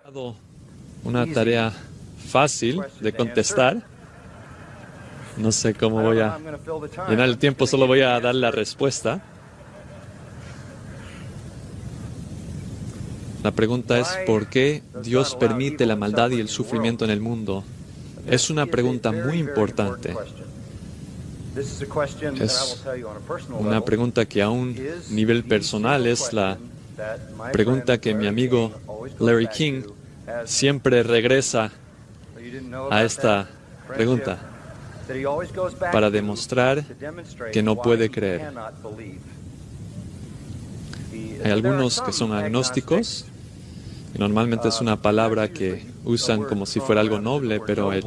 dado una tarea fácil de contestar. No sé cómo voy a llenar el tiempo, solo voy a dar la respuesta. La pregunta es, ¿por qué Dios permite la maldad y el sufrimiento en el mundo? Es una pregunta muy importante. Es una pregunta que a un nivel personal es la pregunta que mi amigo Larry King siempre regresa a esta pregunta para demostrar que no puede creer. Hay algunos que son agnósticos, y normalmente es una palabra que usan como si fuera algo noble, pero el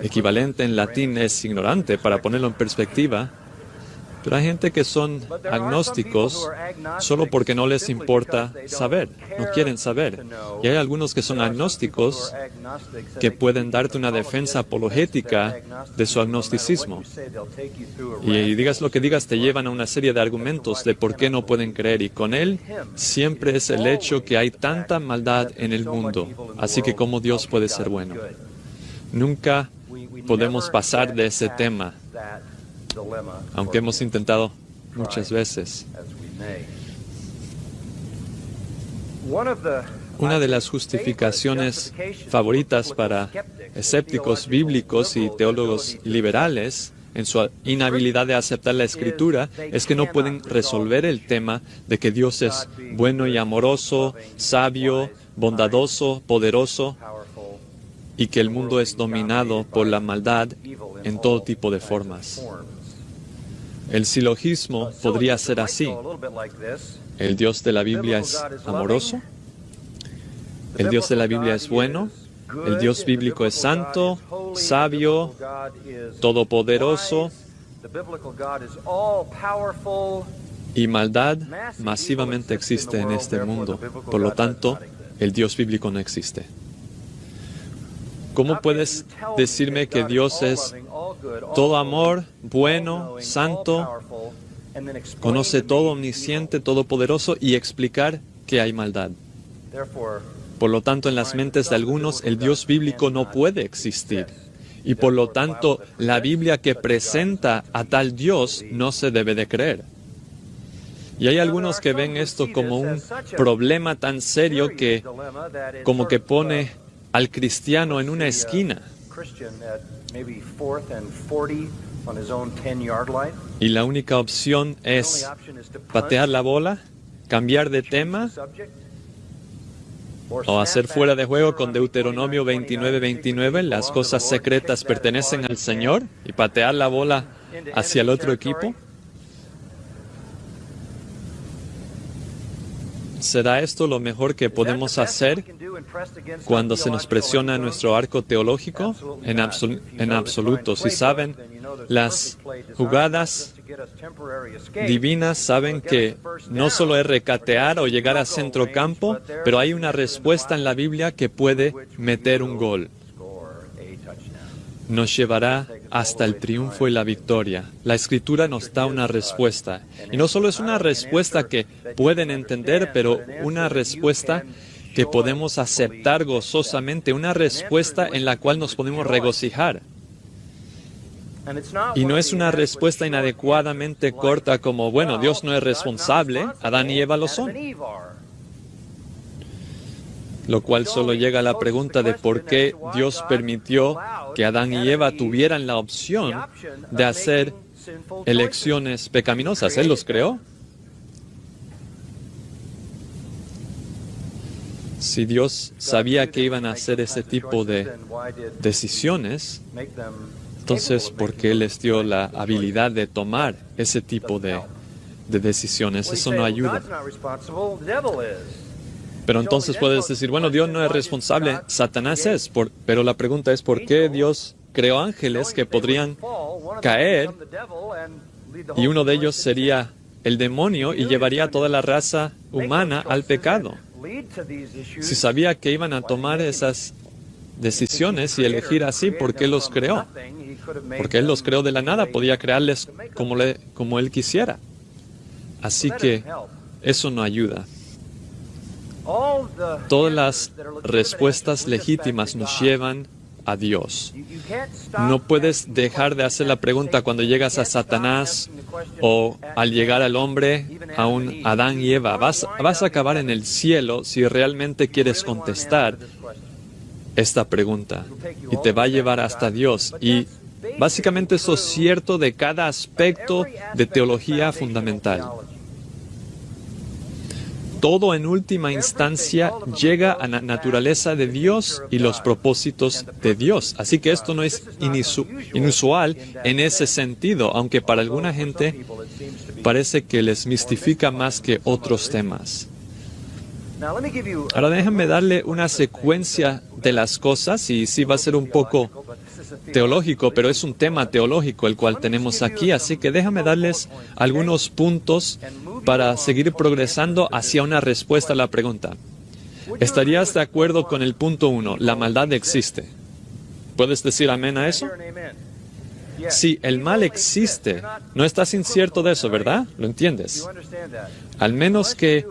equivalente en latín es ignorante, para ponerlo en perspectiva. Pero hay gente que son agnósticos solo porque no les importa saber, no quieren saber. Y hay algunos que son agnósticos que pueden darte una defensa apologética de su agnosticismo. Y digas lo que digas, te llevan a una serie de argumentos de por qué no pueden creer. Y con él siempre es el hecho que hay tanta maldad en el mundo. Así que ¿cómo Dios puede ser bueno? Nunca podemos pasar de ese tema, aunque hemos intentado muchas veces. Una de las justificaciones favoritas para escépticos bíblicos y teólogos liberales en su inhabilidad de aceptar la Escritura es que no pueden resolver el tema de que Dios es bueno y amoroso, sabio, bondadoso, poderoso, y que el mundo es dominado por la maldad en todo tipo de formas. El silogismo podría ser así. El Dios de la Biblia es amoroso. El Dios de la Biblia es bueno. El Dios bíblico es santo, sabio, todopoderoso. Y maldad masivamente existe en este mundo. Por lo tanto, el Dios bíblico no existe. ¿Cómo puedes decirme que Dios es todo amor, bueno, santo, conoce todo, omnisciente, todopoderoso, y explicar que hay maldad? Por lo tanto, en las mentes de algunos, el Dios bíblico no puede existir. Y por lo tanto, la Biblia que presenta a tal Dios no se debe de creer. Y hay algunos que ven esto como un problema tan serio que como que pone al cristiano en una esquina. Y la única opción es patear la bola, cambiar de tema, o hacer fuera de juego con Deuteronomio 29:29, las cosas secretas pertenecen al Señor, y patear la bola hacia el otro equipo. ¿Será esto lo mejor que podemos hacer cuando se nos presiona nuestro arco teológico? En absoluto. Si saben las jugadas divinas, saben que no solo es recatear o llegar a centrocampo, pero hay una respuesta en la Biblia que puede meter un gol. Nos llevará hasta el triunfo y la victoria. La Escritura nos da una respuesta. Y no solo es una respuesta que pueden entender, pero una respuesta que podemos aceptar gozosamente, una respuesta en la cual nos podemos regocijar. Y no es una respuesta inadecuadamente corta como, bueno, Dios no es responsable, Adán y Eva lo son. Lo cual solo llega a la pregunta de por qué Dios permitió que Adán y Eva tuvieran la opción de hacer elecciones pecaminosas. Él los creó. Si Dios sabía que iban a hacer ese tipo de decisiones, entonces, ¿por qué les dio la habilidad de tomar ese tipo de decisiones? Eso no ayuda. Pero entonces puedes decir, bueno, Dios no es responsable, Satanás es. Pero la pregunta es, ¿por qué Dios creó ángeles que podrían caer y uno de ellos sería el demonio y llevaría a toda la raza humana al pecado? Si sabía que iban a tomar esas decisiones y elegir así, ¿por qué los creó? Porque Él los creó de la nada, podía crearles como Él quisiera. Así que eso no ayuda. Todas las respuestas legítimas nos llevan a Dios. No puedes dejar de hacer la pregunta cuando llegas a Satanás o al llegar al hombre, a un Adán y Eva. Vas a acabar en el cielo si realmente quieres contestar esta pregunta y te va a llevar hasta Dios. Y básicamente eso es cierto de cada aspecto de teología fundamental. Todo en última instancia llega a la naturaleza de Dios y los propósitos de Dios. Así que esto no es inusual en ese sentido, aunque para alguna gente parece que les mistifica más que otros temas. Ahora déjenme darle una secuencia de las cosas, y sí va a ser un poco teológico, pero es un tema teológico el cual tenemos aquí, así que déjame darles algunos puntos para seguir progresando hacia una respuesta a la pregunta. ¿Estarías de acuerdo con el punto 1? La maldad existe. ¿Puedes decir amén a eso? Sí, el mal existe. No estás incierto de eso, ¿verdad? ¿Lo entiendes? Al menos que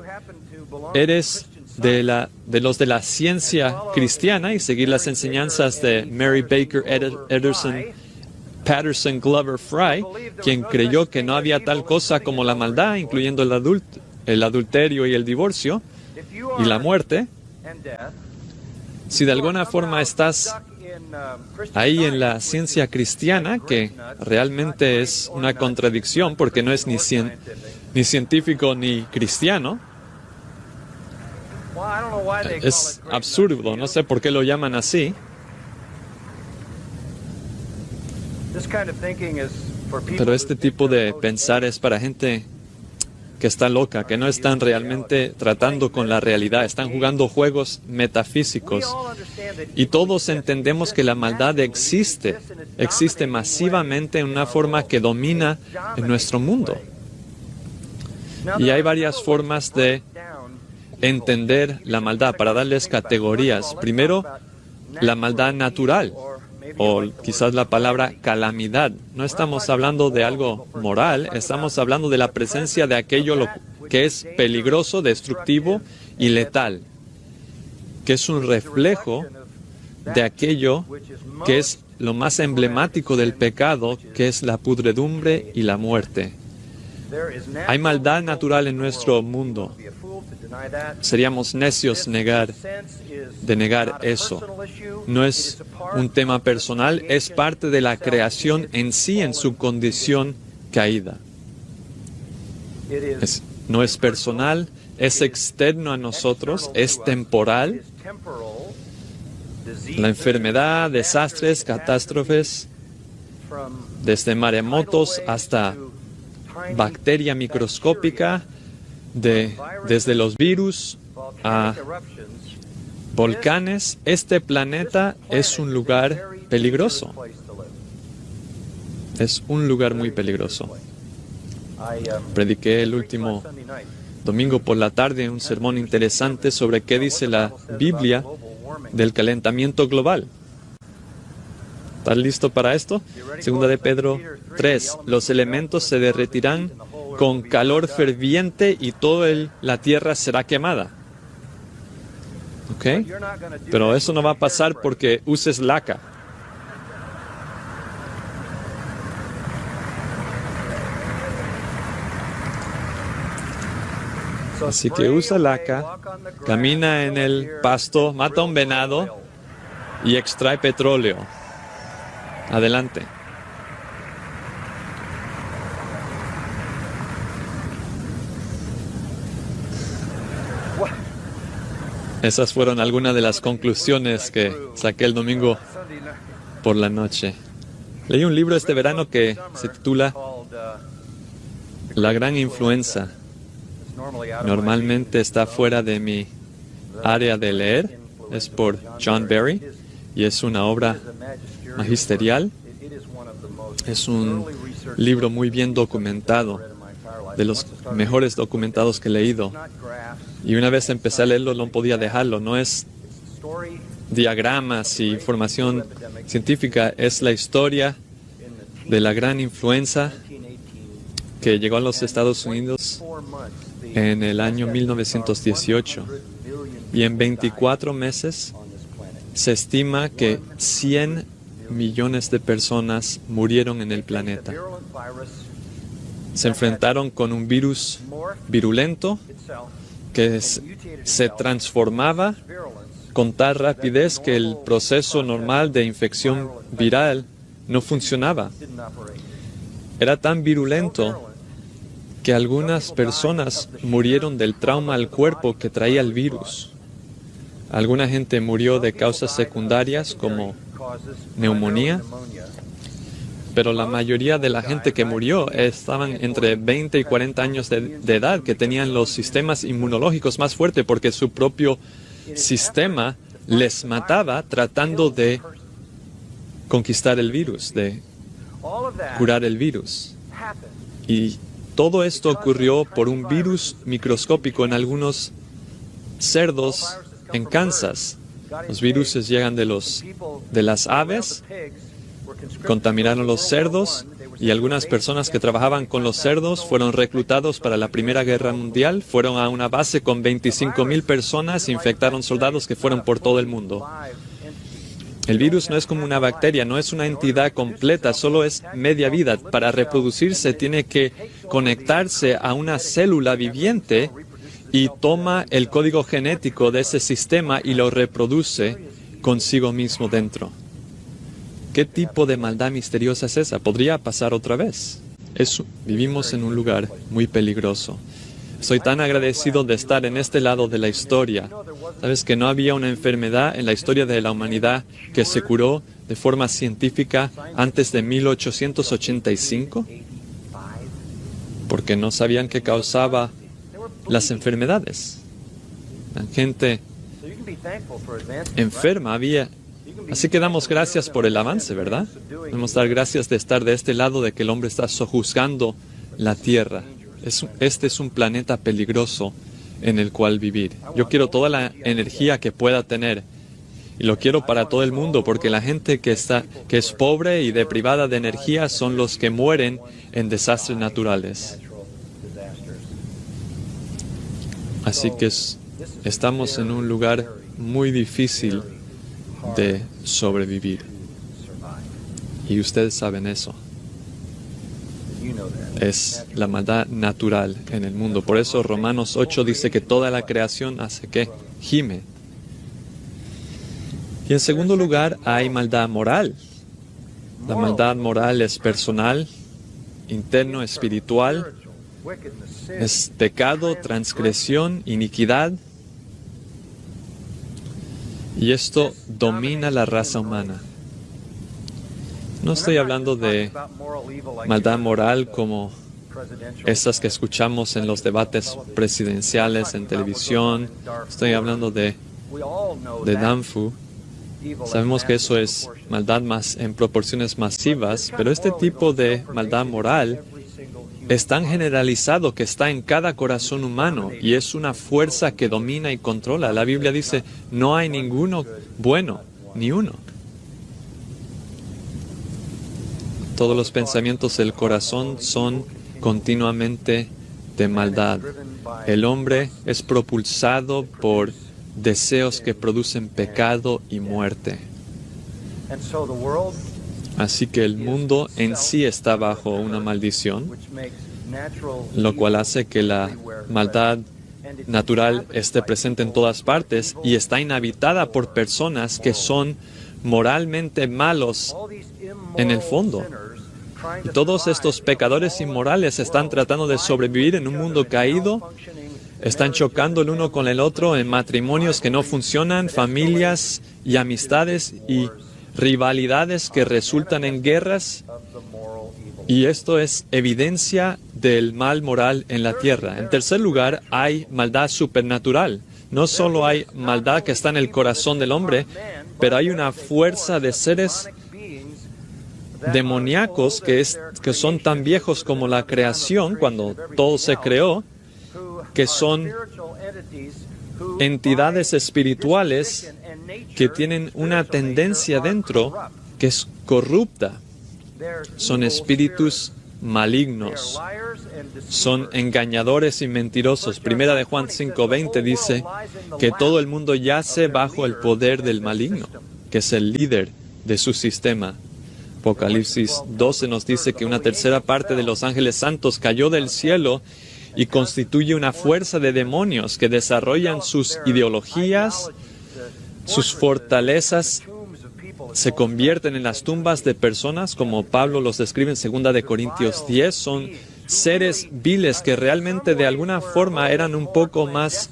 eres de los de la ciencia cristiana y seguir las enseñanzas de Mary Baker Edison, Patterson, Glover, Fry, quien creyó que no había tal cosa como la maldad, incluyendo el adulterio y el divorcio y la muerte. Si de alguna forma estás ahí en la ciencia cristiana, que realmente es una contradicción porque no es ni científico ni cristiano, es absurdo, no sé por qué lo llaman así. Pero este tipo de pensar es para gente que está loca, que no están realmente tratando con la realidad, están jugando juegos metafísicos. Y todos entendemos que la maldad existe masivamente en una forma que domina en nuestro mundo. Y hay varias formas de entender la maldad, para darles categorías. Primero, la maldad natural, o quizás la palabra calamidad. No estamos hablando de algo moral, estamos hablando de la presencia de aquello que es peligroso, destructivo y letal, que es un reflejo de aquello que es lo más emblemático del pecado, que es la pudredumbre y la muerte. Hay maldad natural en nuestro mundo. Seríamos necios de negar eso. No es un tema personal, es parte de la creación en sí, en su condición caída. No es personal, es externo a nosotros, es temporal. La enfermedad, desastres, catástrofes, desde maremotos hasta bacteria microscópica, desde los virus a volcanes. Este planeta es un lugar peligroso. Es un lugar muy peligroso. Prediqué el último domingo por la tarde un sermón interesante sobre qué dice la Biblia del calentamiento global. ¿Estás listo para esto? Segunda de Pedro 3. Los elementos se derretirán con calor ferviente y toda la tierra será quemada. ¿Ok? Pero eso no va a pasar porque uses laca. Así que usa laca, camina en el pasto, mata un venado y extrae petróleo. Adelante. Esas fueron algunas de las conclusiones que saqué el domingo por la noche. Leí un libro este verano que se titula La Gran Influenza. Normalmente está fuera de mi área de leer. Es por John Barry y es una obra magisterial. Es un libro muy bien documentado, de los mejores documentados que he leído. Y una vez empecé a leerlo, no podía dejarlo. No es diagramas y información científica, es la historia de la gran influenza que llegó a los Estados Unidos en el año 1918 Y en 24 meses se estima que 100 millones de personas murieron en el planeta. Se enfrentaron con un virus virulento que se transformaba con tal rapidez que el proceso normal de infección viral no funcionaba. Era tan virulento que algunas personas murieron del trauma al cuerpo que traía el virus. Alguna gente murió de causas secundarias como neumonía, pero la mayoría de la gente que murió estaban entre 20 y 40 años de edad, que tenían los sistemas inmunológicos más fuertes porque su propio sistema les mataba tratando de conquistar el virus, de curar el virus. Y todo esto ocurrió por un virus microscópico en algunos cerdos en Kansas. Los virus llegan de las aves, contaminaron los cerdos y algunas personas que trabajaban con los cerdos fueron reclutados para la Primera Guerra Mundial. Fueron a una base con 25,000 personas, infectaron soldados que fueron por todo el mundo. El virus no es como una bacteria, no es una entidad completa, solo es media vida. Para reproducirse tiene que conectarse a una célula viviente y toma el código genético de ese sistema y lo reproduce consigo mismo dentro. ¿Qué tipo de maldad misteriosa es esa? ¿Podría pasar otra vez? Vivimos en un lugar muy peligroso. Estoy tan agradecido de estar en este lado de la historia. ¿Sabes que no había una enfermedad en la historia de la humanidad que se curó de forma científica antes de 1885? Porque no sabían qué causaba las enfermedades. La gente enferma había. Así que damos gracias por el avance, ¿verdad? Debemos dar gracias de estar de este lado, de que el hombre está sojuzgando la tierra. Este es un planeta peligroso en el cual vivir. Yo quiero toda la energía que pueda tener y lo quiero para todo el mundo, porque la gente que es pobre y deprivada de energía son los que mueren en desastres naturales. Así que estamos en un lugar muy difícil de sobrevivir. Y ustedes saben eso. Es la maldad natural en el mundo. Por eso Romanos 8 dice que toda la creación hace que gime. Y en segundo lugar hay maldad moral. La maldad moral es personal, interno, espiritual. Es pecado, transgresión, iniquidad. Y esto domina la raza humana. No estoy hablando de maldad moral como esas que escuchamos en los debates presidenciales en televisión. Estoy hablando de Danfu. Sabemos que eso es maldad más en proporciones masivas, pero este tipo de maldad moral es tan generalizado que está en cada corazón humano y es una fuerza que domina y controla. La Biblia dice, no hay ninguno bueno, ni uno. Todos los pensamientos del corazón son continuamente de maldad. El hombre es propulsado por deseos que producen pecado y muerte. Así que el mundo en sí está bajo una maldición, lo cual hace que la maldad natural esté presente en todas partes y está inhabitada por personas que son moralmente malos en el fondo. Y todos estos pecadores inmorales están tratando de sobrevivir en un mundo caído, están chocando el uno con el otro en matrimonios que no funcionan, familias y amistades y rivalidades que resultan en guerras. Y esto es evidencia del mal moral en la tierra. En tercer lugar, hay maldad supernatural. No solo hay maldad que está en el corazón del hombre, pero hay una fuerza de seres demoníacos que son tan viejos como la creación, cuando todo se creó, que son entidades espirituales que tienen una tendencia dentro que es corrupta. Son espíritus malignos, son engañadores y mentirosos. Primera de Juan 5:20 dice que todo el mundo yace bajo el poder del maligno, que es el líder de su sistema. Apocalipsis 12 nos dice que una tercera parte de los ángeles santos cayó del cielo y constituye una fuerza de demonios que desarrollan sus ideologías, sus fortalezas, se convierten en las tumbas de personas, como Pablo los describe en 2 de Corintios 10, son seres viles que realmente de alguna forma eran un poco más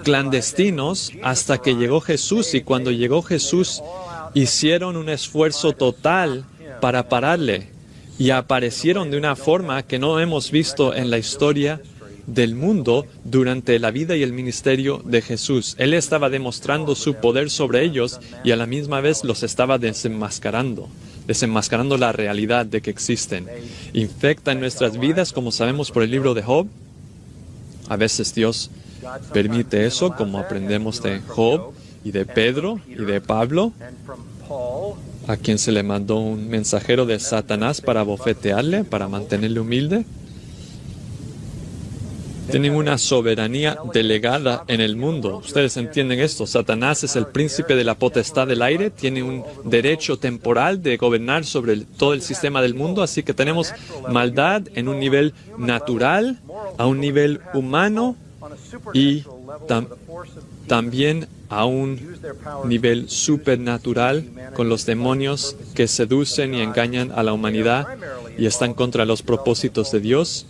clandestinos hasta que llegó Jesús, y cuando llegó Jesús hicieron un esfuerzo total para pararle y aparecieron de una forma que no hemos visto en la historia del mundo durante la vida y el ministerio de Jesús. Él estaba demostrando su poder sobre ellos y a la misma vez los estaba desenmascarando la realidad de que existen. Infectan nuestras vidas, como sabemos por el libro de Job. A veces Dios permite eso, como aprendemos de Job y de Pedro y de Pablo, a quien se le mandó un mensajero de Satanás para bofetearle, para mantenerle humilde. Tienen una soberanía delegada en el mundo. Ustedes entienden esto. Satanás es el príncipe de la potestad del aire, tiene un derecho temporal de gobernar sobre todo el sistema del mundo, así que tenemos maldad en un nivel natural, a un nivel humano y también a un nivel supernatural con los demonios que seducen y engañan a la humanidad y están contra los propósitos de Dios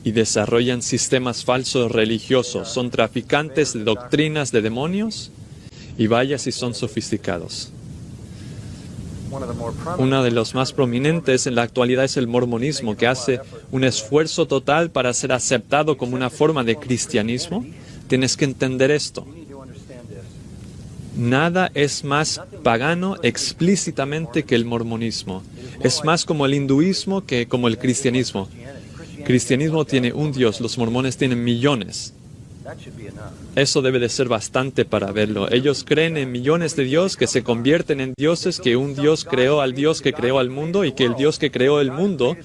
y desarrollan sistemas falsos religiosos. Son traficantes de doctrinas de demonios y vaya si son sofisticados. Uno de los más prominentes en la actualidad es el mormonismo, que hace un esfuerzo total para ser aceptado como una forma de cristianismo. Tienes que entender esto. Nada es más pagano explícitamente que el mormonismo. Es más como el hinduismo que como el cristianismo. El cristianismo tiene un Dios, los mormones tienen millones. Eso debe de ser bastante para verlo. Ellos creen en millones de dioses que se convierten en dioses, que un Dios creó al Dios que creó al mundo y que el Dios que creó el mundo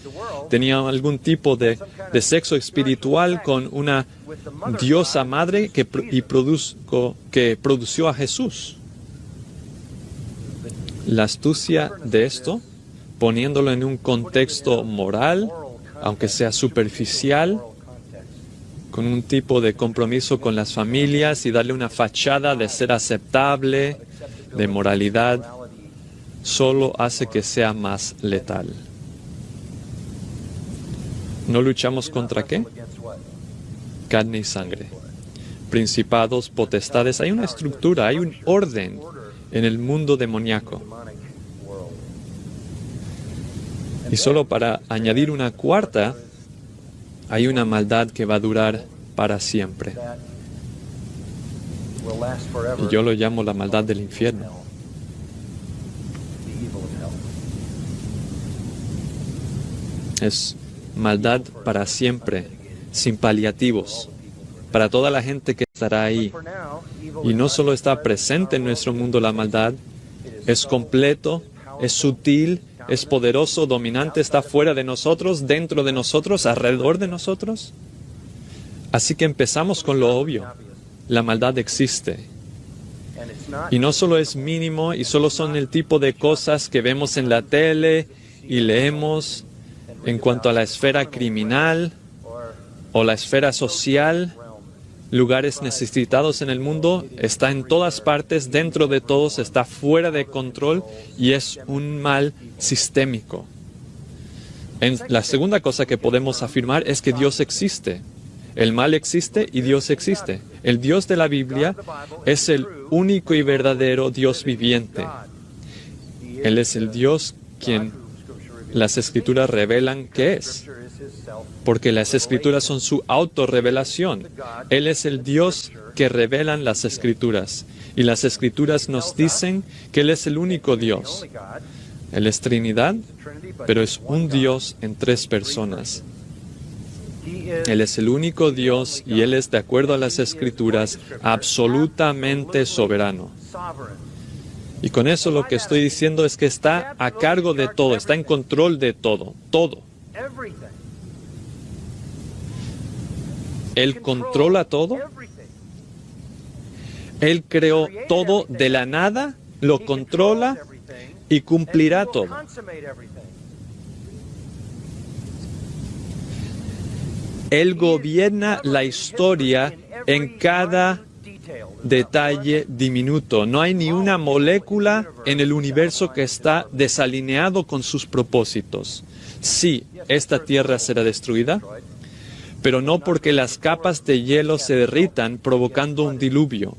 tenía algún tipo de sexo espiritual con una diosa madre que produció a Jesús. La astucia de esto, poniéndolo en un contexto moral, aunque sea superficial, con un tipo de compromiso con las familias y darle una fachada de ser aceptable, de moralidad, solo hace que sea más letal. ¿No luchamos contra qué? Carne y sangre. Principados, potestades. Hay una estructura, hay un orden en el mundo demoníaco. Y solo para añadir una cuarta, hay una maldad que va a durar para siempre. Y yo lo llamo la maldad del infierno. Es maldad para siempre, sin paliativos, para toda la gente que estará ahí. Y no solo está presente en nuestro mundo la maldad, es completo, es sutil, es poderoso, dominante, está fuera de nosotros, dentro de nosotros, alrededor de nosotros. Así que empezamos con lo obvio. La maldad existe. Y no solo es mínimo y solo son el tipo de cosas que vemos en la tele y leemos en cuanto a la esfera criminal o la esfera social, lugares necesitados en el mundo, está en todas partes, dentro de todos, está fuera de control y es un mal sistémico. La segunda cosa que podemos afirmar es que Dios existe. El mal existe y Dios existe. El Dios de la Biblia es el único y verdadero Dios viviente. Él es el Dios quien las Escrituras revelan que es, porque las Escrituras son su autorrevelación. Él es el Dios que revelan las Escrituras, y las Escrituras nos dicen que Él es el único Dios. Él es Trinidad, pero es un Dios en tres personas. Él es el único Dios y Él es, de acuerdo a las Escrituras, absolutamente soberano. Y con eso lo que estoy diciendo es que está a cargo de todo, está en control de todo, todo. Él controla todo. Él creó todo de la nada, lo controla y cumplirá todo. Él gobierna la historia en cada detalle diminuto. No hay ni una molécula en el universo que está desalineado con sus propósitos. Sí, esta tierra será destruida, pero no porque las capas de hielo se derritan provocando un diluvio.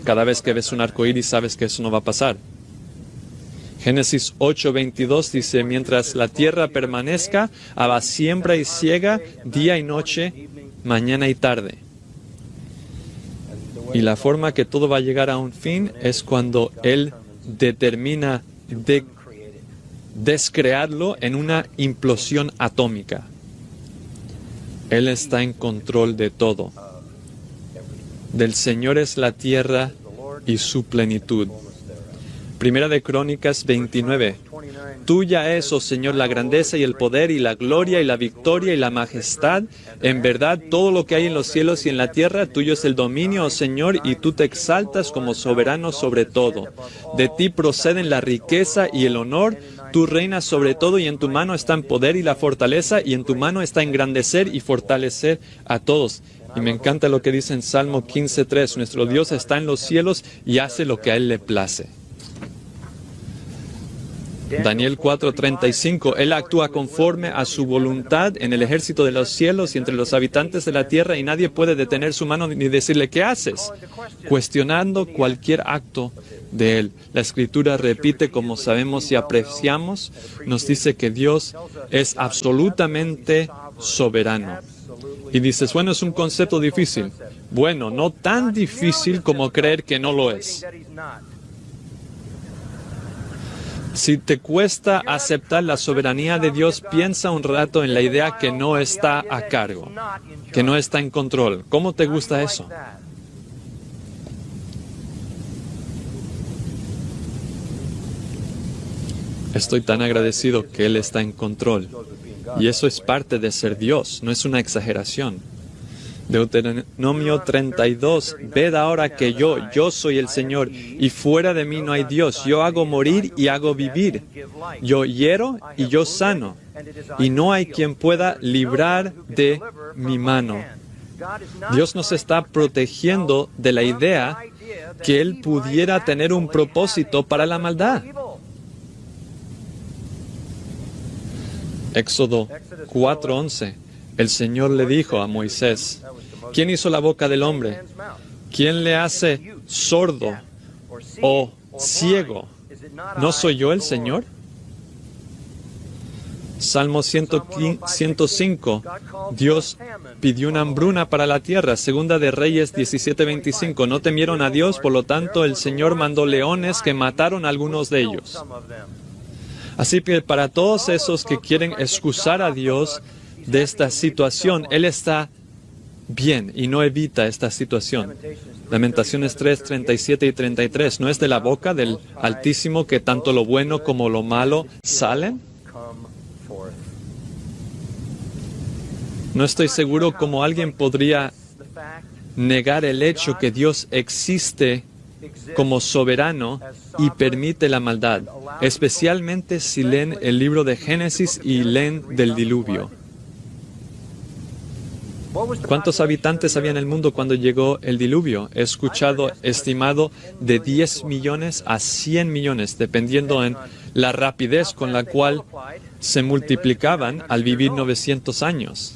Cada vez que ves un arco iris sabes que eso no va a pasar. Génesis 8:22 dice: mientras la tierra permanezca, habrá siembra y siega, día y noche, mañana y tarde. Y la forma que todo va a llegar a un fin es cuando Él determina descrearlo en una implosión atómica. Él está en control de todo. Del Señor es la tierra y su plenitud. Primera de Crónicas 29. Tuya es, oh Señor, la grandeza y el poder y la gloria y la victoria y la majestad. En verdad, todo lo que hay en los cielos y en la tierra, tuyo es el dominio, oh Señor, y tú te exaltas como soberano sobre todo. De ti proceden la riqueza y el honor. Tú reinas sobre todo y en tu mano está el poder y la fortaleza y en tu mano está engrandecer y fortalecer a todos. Y me encanta lo que dice en Salmo 15:3. Nuestro Dios está en los cielos y hace lo que a Él le place. Daniel 4:35, Él actúa conforme a su voluntad en el ejército de los cielos y entre los habitantes de la tierra, y nadie puede detener su mano ni decirle, ¿qué haces?, cuestionando cualquier acto de Él. La Escritura repite, como sabemos y apreciamos, nos dice que Dios es absolutamente soberano. Y dices, bueno, es un concepto difícil. Bueno, no tan difícil como creer que no lo es. Si te cuesta aceptar la soberanía de Dios, piensa un rato en la idea que no está a cargo, que no está en control. ¿Cómo te gusta eso? Estoy tan agradecido que Él está en control. Y eso es parte de ser Dios, no es una exageración. Deuteronomio 32, ved ahora que yo soy el Señor, y fuera de mí no hay Dios. Yo hago morir y hago vivir. Yo hiero y yo sano, y no hay quien pueda librar de mi mano. Dios nos está protegiendo de la idea que Él pudiera tener un propósito para la maldad. Éxodo 4:11. El Señor le dijo a Moisés, ¿quién hizo la boca del hombre? ¿Quién le hace sordo o ciego? ¿No soy yo el Señor? Salmo 105. Dios pidió una hambruna para la tierra. Segunda de Reyes 17:25. No temieron a Dios, por lo tanto el Señor mandó leones que mataron a algunos de ellos. Así que para todos esos que quieren excusar a Dios de esta situación, Él está bien y no evita esta situación. Lamentaciones 3, 37 y 33. ¿No es de la boca del Altísimo que tanto lo bueno como lo malo salen? No estoy seguro cómo alguien podría negar el hecho que Dios existe como soberano y permite la maldad, especialmente si leen el libro de Génesis y leen del diluvio. ¿Cuántos habitantes había en el mundo cuando llegó el diluvio? He escuchado estimado de 10 millones a 100 millones, dependiendo en la rapidez con la cual se multiplicaban al vivir 900 años.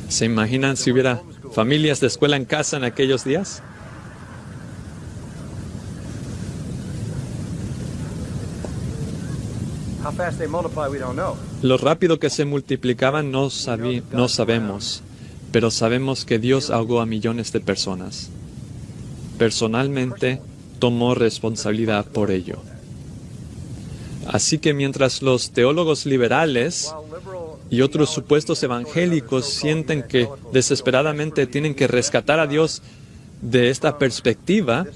¿Se imaginan si hubiera familias de escuela en casa en aquellos días? Lo rápido que se multiplicaban no sabemos, pero sabemos que Dios ahogó a millones de personas. Personalmente, tomó responsabilidad por ello. Así que mientras los teólogos liberales y otros supuestos evangélicos sienten que desesperadamente tienen que rescatar a Dios de esta perspectiva,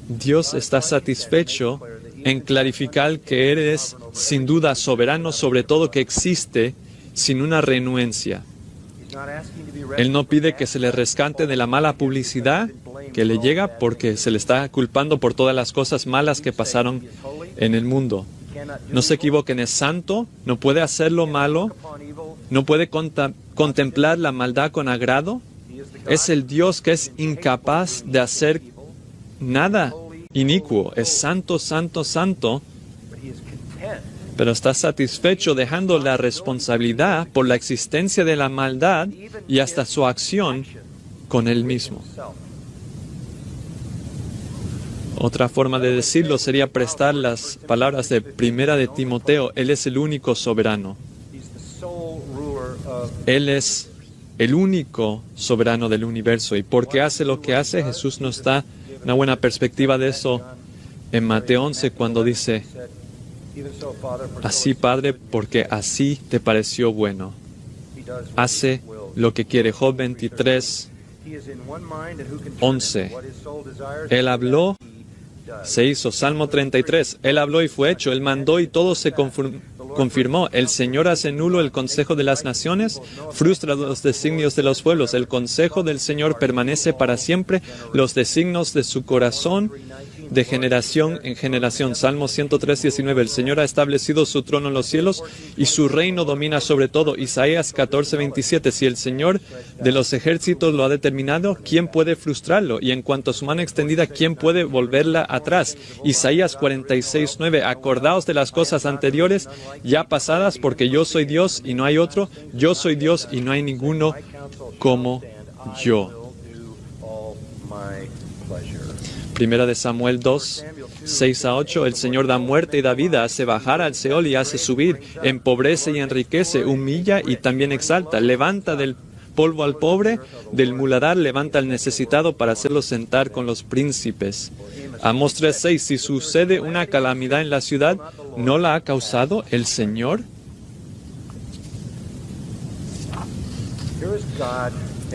Dios está satisfecho en clarificar que eres sin duda soberano sobre todo que existe sin una renuencia. Él no pide que se le rescate de la mala publicidad que le llega porque se le está culpando por todas las cosas malas que pasaron en el mundo. No se equivoquen, es santo, no puede hacer lo malo, no puede contemplar la maldad con agrado. Es el Dios que es incapaz de hacer nada inicuo. Es santo, santo, santo, pero está satisfecho dejando la responsabilidad por la existencia de la maldad y hasta su acción con él mismo. Otra forma de decirlo sería prestar las palabras de Primera de Timoteo. Él es el único soberano. Él es el único soberano del universo. Y porque hace lo que hace, Jesús nos da una buena perspectiva de eso en Mateo 11 cuando dice: así, Padre, porque así te pareció bueno. Hace lo que quiere. Job 23, 11. Él habló, se hizo. Salmo 33. Él habló y fue hecho. Él mandó y todo se confirmó. El Señor hace nulo el consejo de las naciones, frustra los designios de los pueblos. El consejo del Señor permanece para siempre, los designios de su corazón de generación en generación. Salmo 103, 19. El Señor ha establecido su trono en los cielos y su reino domina sobre todo. Isaías 14, 27. Si el Señor de los ejércitos lo ha determinado, ¿quién puede frustrarlo? Y en cuanto a su mano extendida, ¿quién puede volverla atrás? Isaías 46, 9. Acordaos de las cosas anteriores ya pasadas, porque yo soy Dios y no hay otro. Yo soy Dios y no hay ninguno como yo. Primera de Samuel 2, 6 a 8. El Señor da muerte y da vida, hace bajar al Seol y hace subir, empobrece y enriquece, humilla y también exalta, levanta del polvo al pobre, del muladar levanta al necesitado para hacerlo sentar con los príncipes. Amos 3, 6. Si sucede una calamidad en la ciudad, ¿no la ha causado el Señor?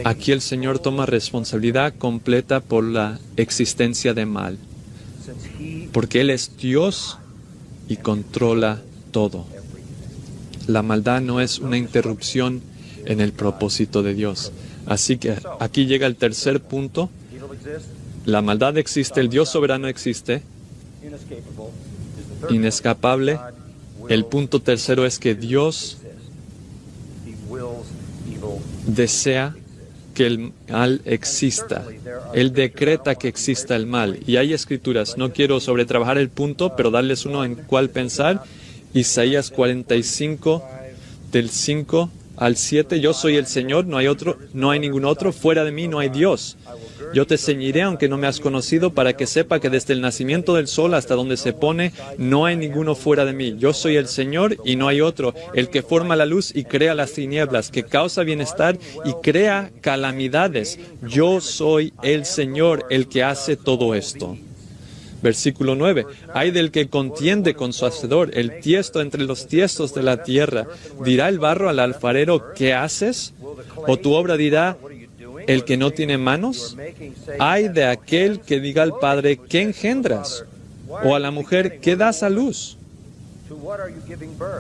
Aquí el Señor toma responsabilidad completa por la existencia de mal, porque Él es Dios y controla todo. La maldad no es una interrupción en el propósito de Dios. Así que aquí llega el tercer punto. La maldad existe, el Dios soberano existe, inescapable. El punto tercero es que Dios desea que el mal exista. Él decreta que exista el mal. Y hay escrituras, no quiero sobretrabajar el punto, pero darles uno en cuál pensar. Isaías 45, del 5 al 7. Yo soy el Señor, no hay otro, no hay ningún otro. Fuera de mí no hay Dios. Yo te ceñiré aunque no me has conocido, para que sepa que desde el nacimiento del sol hasta donde se pone, no hay ninguno fuera de mí. Yo soy el Señor y no hay otro, el que forma la luz y crea las tinieblas, que causa bienestar y crea calamidades. Yo soy el Señor, el que hace todo esto. Versículo 9. Ay del que contiende con su hacedor, el tiesto entre los tiestos de la tierra. ¿Dirá el barro al alfarero, qué haces? ¿O tu obra dirá, el que no tiene manos? Ay de aquel que diga al padre, ¿qué engendras? O a la mujer, ¿qué das a luz?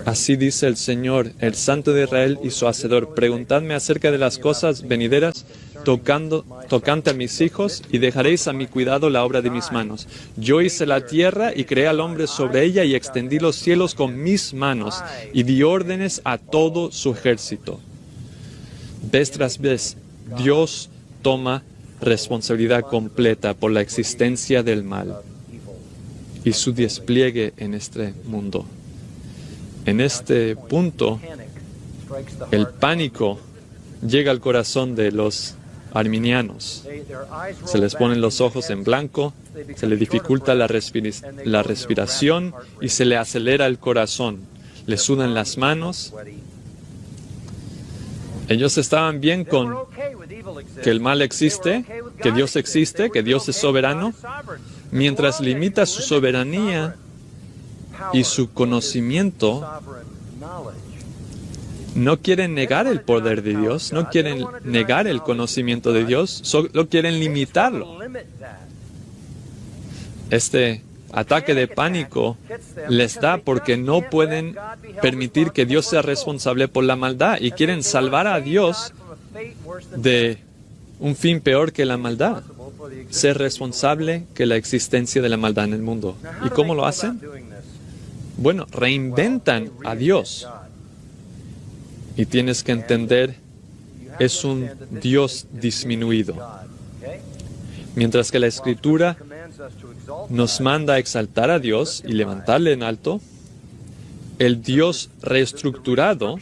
Así dice el Señor, el Santo de Israel y su Hacedor: preguntadme acerca de las cosas venideras, tocante a mis hijos, y dejaréis a mi cuidado la obra de mis manos. Yo hice la tierra y creé al hombre sobre ella, y extendí los cielos con mis manos, y di órdenes a todo su ejército. Vez tras vez, Dios toma responsabilidad completa por la existencia del mal y su despliegue en este mundo. En este punto, el pánico llega al corazón de los arminianos. Se les ponen los ojos en blanco, se les dificulta la respiración y se le acelera el corazón. Les sudan las manos. Ellos estaban bien con que el mal existe, que Dios existe, que Dios es soberano, mientras limita su soberanía y su conocimiento. No quieren negar el poder de Dios, no quieren negar el conocimiento de Dios, solo quieren limitarlo. Este ataque de pánico les da porque no pueden permitir que Dios sea responsable por la maldad y quieren salvar a Dios de un fin peor que la maldad, ser responsable que la existencia de la maldad en el mundo. ¿Y cómo lo hacen? Bueno, reinventan a Dios. Y tienes que entender, es un Dios disminuido. Mientras que la Escritura nos manda a exaltar a Dios y levantarle en alto, el Dios reestructurado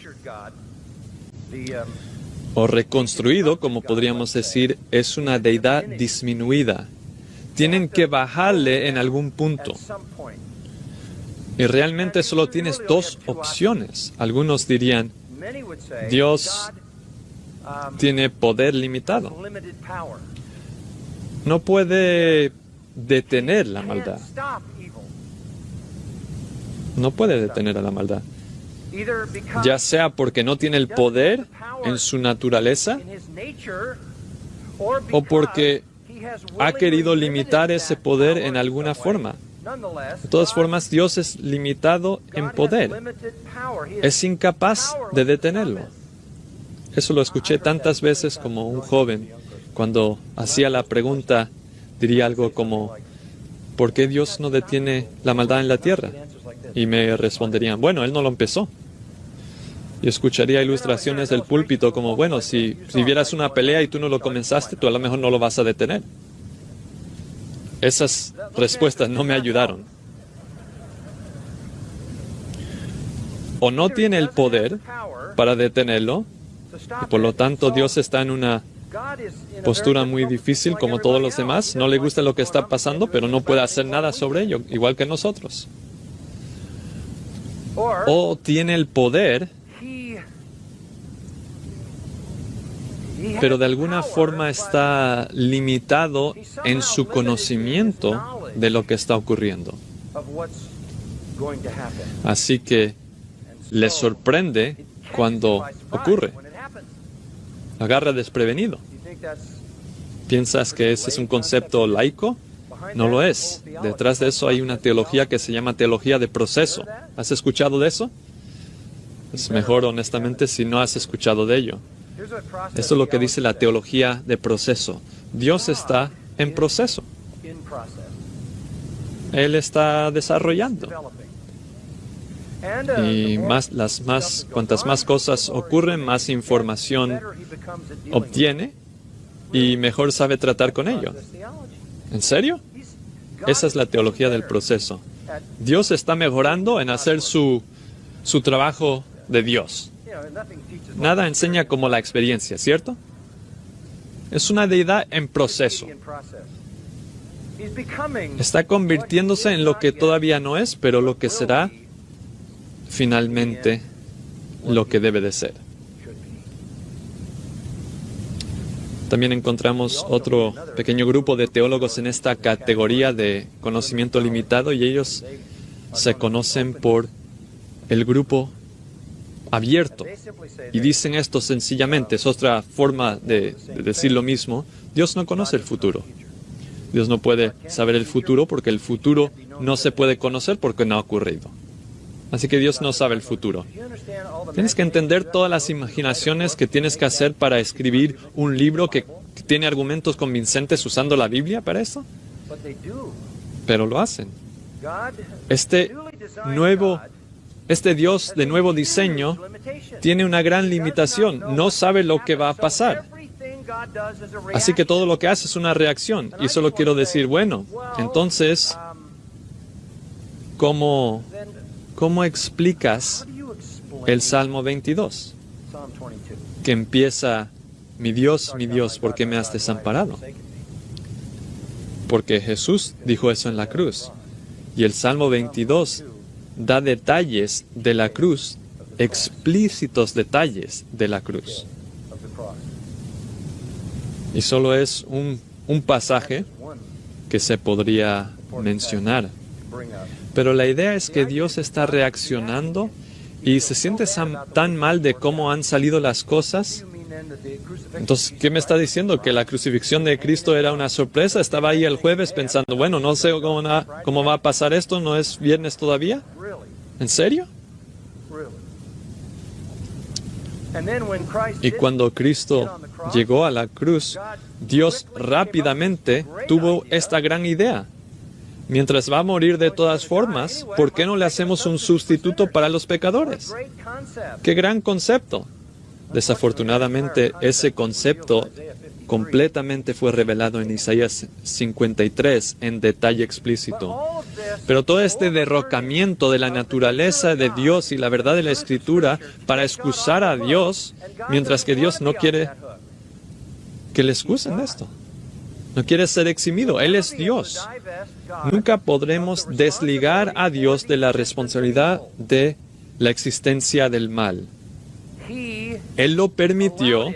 o reconstruido, como podríamos decir, es una deidad disminuida. Tienen que bajarle en algún punto. Y realmente solo tienes dos opciones. Algunos dirían, Dios tiene poder limitado. No puede detener la maldad. No puede detener a la maldad. Ya sea porque no tiene el poder en su naturaleza o porque ha querido limitar ese poder en alguna forma. De todas formas, Dios es limitado en poder. Es incapaz de detenerlo. Eso lo escuché tantas veces como un joven. Cuando hacía la pregunta, diría algo como, ¿por qué Dios no detiene la maldad en la tierra? Y me responderían, bueno, Él no lo empezó. Y escucharía ilustraciones del púlpito como, bueno, si vieras una pelea y tú no lo comenzaste, tú a lo mejor no lo vas a detener. Esas respuestas no me ayudaron. O no tiene el poder para detenerlo, y por lo tanto Dios está en una postura muy difícil como todos los demás, no le gusta lo que está pasando, pero no puede hacer nada sobre ello, igual que nosotros. O tiene el poder, pero de alguna forma está limitado en su conocimiento de lo que está ocurriendo. Así que le sorprende cuando ocurre. Agarra desprevenido. ¿Piensas que ese es un concepto laico? No lo es. Detrás de eso hay una teología que se llama teología de proceso. ¿Has escuchado de eso? Es mejor, honestamente, si no has escuchado de ello. Esto es lo que dice la teología de proceso. Dios está en proceso. Él está desarrollando. Y cuantas más cosas ocurren, más información obtiene y mejor sabe tratar con ello. ¿En serio? Esa es la teología del proceso. Dios está mejorando en hacer su trabajo de Dios. Nada enseña como la experiencia, ¿cierto? Es una deidad en proceso. Está convirtiéndose en lo que todavía no es, pero lo que será finalmente lo que debe de ser. También encontramos otro pequeño grupo de teólogos en esta categoría de conocimiento limitado y ellos se conocen por el grupo abierto. Y dicen esto sencillamente, es otra forma de decir lo mismo. Dios no conoce el futuro. Dios no puede saber el futuro porque el futuro no se puede conocer porque no ha ocurrido. Así que Dios no sabe el futuro. Tienes que entender todas las imaginaciones que tienes que hacer para escribir un libro que tiene argumentos convincentes usando la Biblia para eso. Pero lo hacen. Este Dios de nuevo diseño tiene una gran limitación. No sabe lo que va a pasar. Así que todo lo que hace es una reacción. Y solo quiero decir, bueno, entonces, ¿cómo explicas el Salmo 22? Que empieza, mi Dios, ¿por qué me has desamparado? Porque Jesús dijo eso en la cruz. Y el Salmo 22 da detalles de la cruz, explícitos detalles de la cruz. Y solo es un pasaje que se podría mencionar. Pero la idea es que Dios está reaccionando y se siente tan mal de cómo han salido las cosas Entonces, ¿qué me está diciendo? ¿Que la crucifixión de Cristo era una sorpresa? Estaba ahí el jueves pensando, bueno, no sé cómo va a pasar esto, ¿no es viernes todavía? ¿En serio? Y cuando Cristo llegó a la cruz, Dios rápidamente tuvo esta gran idea. Mientras va a morir de todas formas, ¿por qué no le hacemos un sustituto para los pecadores? ¡Qué gran concepto! Desafortunadamente, ese concepto completamente fue revelado en Isaías 53 en detalle explícito. Pero todo este derrocamiento de la naturaleza de Dios y la verdad de la Escritura para excusar a Dios, mientras que Dios no quiere que le excusen de esto. No quiere ser eximido. Él es Dios. Nunca podremos desligar a Dios de la responsabilidad de la existencia del mal. Él lo permitió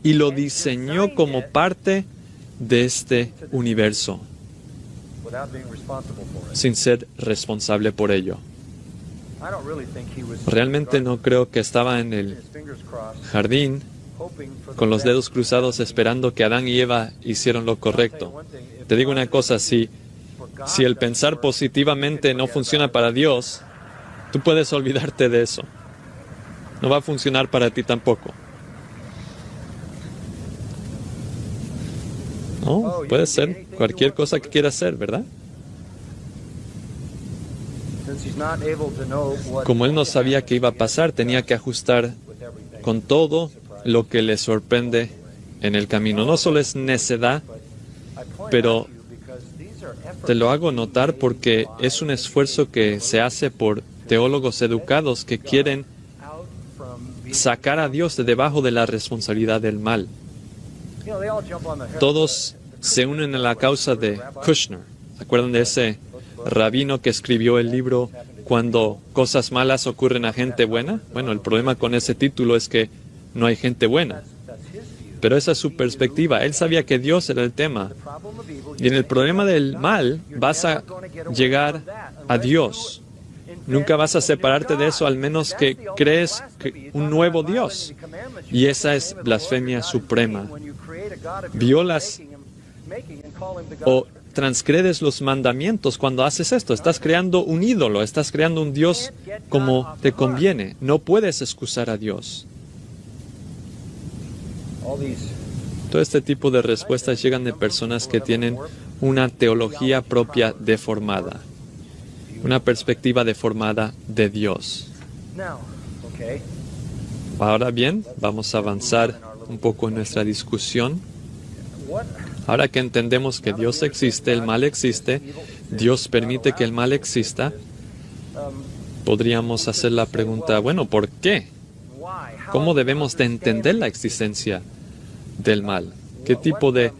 y lo diseñó como parte de este universo, sin ser responsable por ello. Realmente no creo que estaba en el jardín con los dedos cruzados esperando que Adán y Eva hicieran lo correcto. Te digo una cosa, si el pensar positivamente no funciona para Dios, tú puedes olvidarte de eso. No va a funcionar para ti tampoco. No, puede ser cualquier cosa que quieras hacer, ¿verdad? Como él no sabía qué iba a pasar, tenía que ajustar con todo lo que le sorprende en el camino. No solo es necedad, pero te lo hago notar porque es un esfuerzo que se hace por teólogos educados que quieren sacar a Dios de debajo de la responsabilidad del mal. Todos se unen a la causa de Kushner. ¿Se acuerdan de ese rabino que escribió el libro Cuando cosas malas ocurren a gente buena? Bueno, el problema con ese título es que no hay gente buena. Pero esa es su perspectiva. Él sabía que Dios era el tema. Y en el problema del mal vas a llegar a Dios. Nunca vas a separarte de eso al menos que crees un nuevo Dios. Y esa es blasfemia suprema. Violas o transgredes los mandamientos cuando haces esto. Estás creando un ídolo, estás creando un Dios como te conviene. No puedes excusar a Dios. Todo este tipo de respuestas llegan de personas que tienen una teología propia deformada, una perspectiva deformada de Dios. Ahora bien, vamos a avanzar un poco en nuestra discusión. Ahora que entendemos que Dios existe, el mal existe, Dios permite que el mal exista, podríamos hacer la pregunta, bueno, ¿por qué? ¿Cómo debemos de entender la existencia del mal? ¿Qué tipo de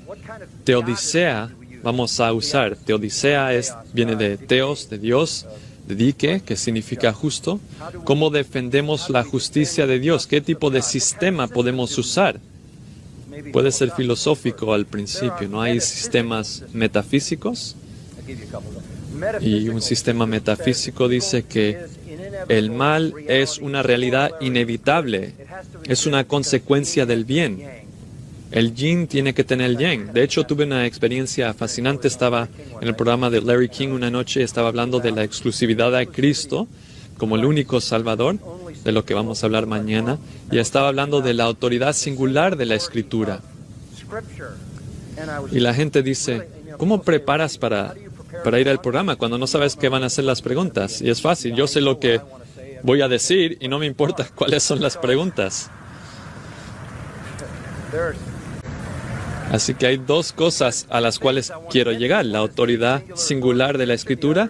teodicea vamos a usar? Teodicea viene de teos, de Dios, de dike, que significa justo. ¿Cómo defendemos la justicia de Dios? ¿Qué tipo de sistema podemos usar? Puede ser filosófico al principio, ¿no? Hay sistemas metafísicos. Y un sistema metafísico dice que el mal es una realidad inevitable, es una consecuencia del bien. El yin tiene que tener el yang. De hecho, tuve una experiencia fascinante. Estaba en el programa de Larry King una noche, estaba hablando de la exclusividad de Cristo como el único Salvador, de lo que vamos a hablar mañana, y estaba hablando de la autoridad singular de la Escritura. Y la gente dice, ¿cómo preparas para ir al programa cuando no sabes qué van a ser las preguntas? Y es fácil, yo sé lo que voy a decir y no me importa cuáles son las preguntas. Así que hay dos cosas a las cuales quiero llegar: la autoridad singular de la Escritura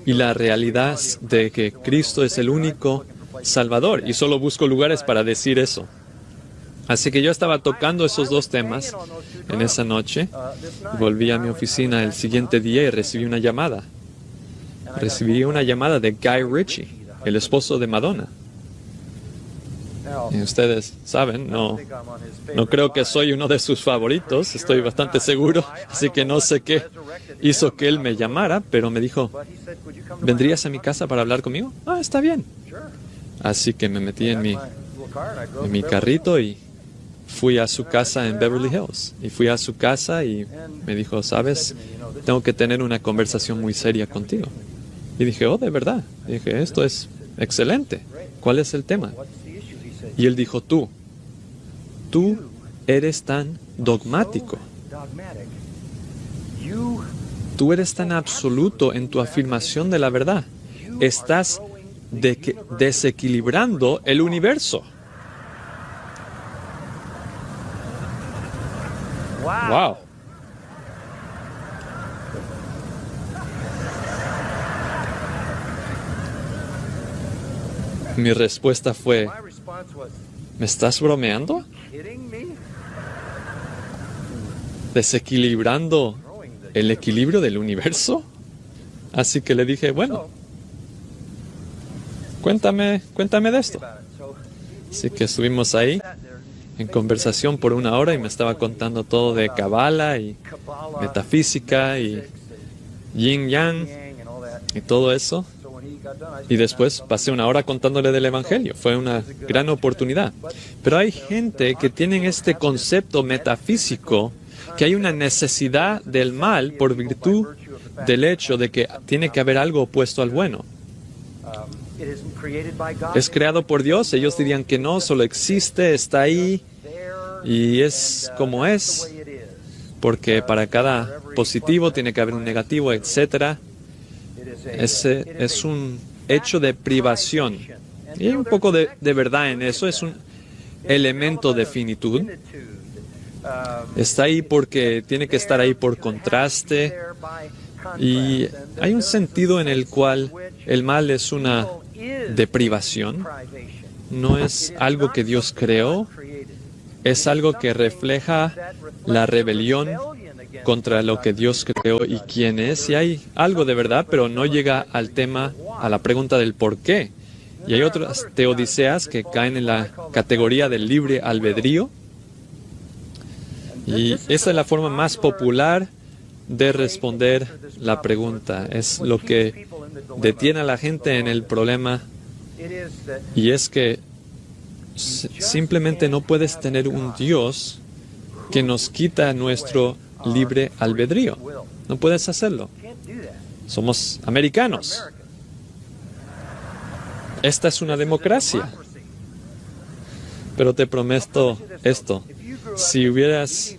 y la realidad de que Cristo es el único Salvador. Y solo busco lugares para decir eso. Así que yo estaba tocando esos dos temas en esa noche. Volví a mi oficina el siguiente día y recibí una llamada. Recibí una llamada de Guy Ritchie, el esposo de Madonna. Y ustedes saben, no creo que soy uno de sus favoritos, estoy bastante seguro, así que no sé qué hizo que él me llamara, pero me dijo, ¿vendrías a mi casa para hablar conmigo? Ah, está bien. Así que me metí en mi carrito y fui a su casa en Beverly Hills. Y fui a su casa y me dijo, ¿sabes? Tengo que tener una conversación muy seria contigo. Y dije, oh, ¿de verdad? Y dije, esto es excelente. ¿Cuál es el tema? Y él dijo, tú eres tan dogmático. Tú eres tan absoluto en tu afirmación de la verdad. Estás desequilibrando el universo. Wow. Mi respuesta fue, ¿me estás bromeando? ¿Desequilibrando el equilibrio del universo? Así que le dije, bueno, cuéntame de esto. Así que estuvimos ahí en conversación por 1 hora y me estaba contando todo de Kabbalah y metafísica y yin yang y todo eso. Y después pasé 1 hora contándole del Evangelio. Fue una gran oportunidad. Pero hay gente que tiene este concepto metafísico que hay una necesidad del mal por virtud del hecho de que tiene que haber algo opuesto al bueno. ¿Es creado por Dios? Ellos dirían que no, solo existe, está ahí y es como es, porque para cada positivo tiene que haber un negativo, etc. Ese es un hecho de privación. Y hay un poco de verdad en eso, es un elemento de finitud. Está ahí porque tiene que estar ahí por contraste. Y hay un sentido en el cual el mal es una deprivación. No es algo que Dios creó, es algo que refleja la rebelión contra lo que Dios creó y quién es. Y hay algo de verdad, pero no llega al tema, a la pregunta del por qué. Y hay otras teodiceas que caen en la categoría del libre albedrío. Y esa es la forma más popular de responder la pregunta. Es lo que detiene a la gente en el problema. Y es que simplemente no puedes tener un Dios que nos quita nuestro libre albedrío. No puedes hacerlo. Somos americanos. Esta es una democracia. Pero te prometo esto. Si hubieras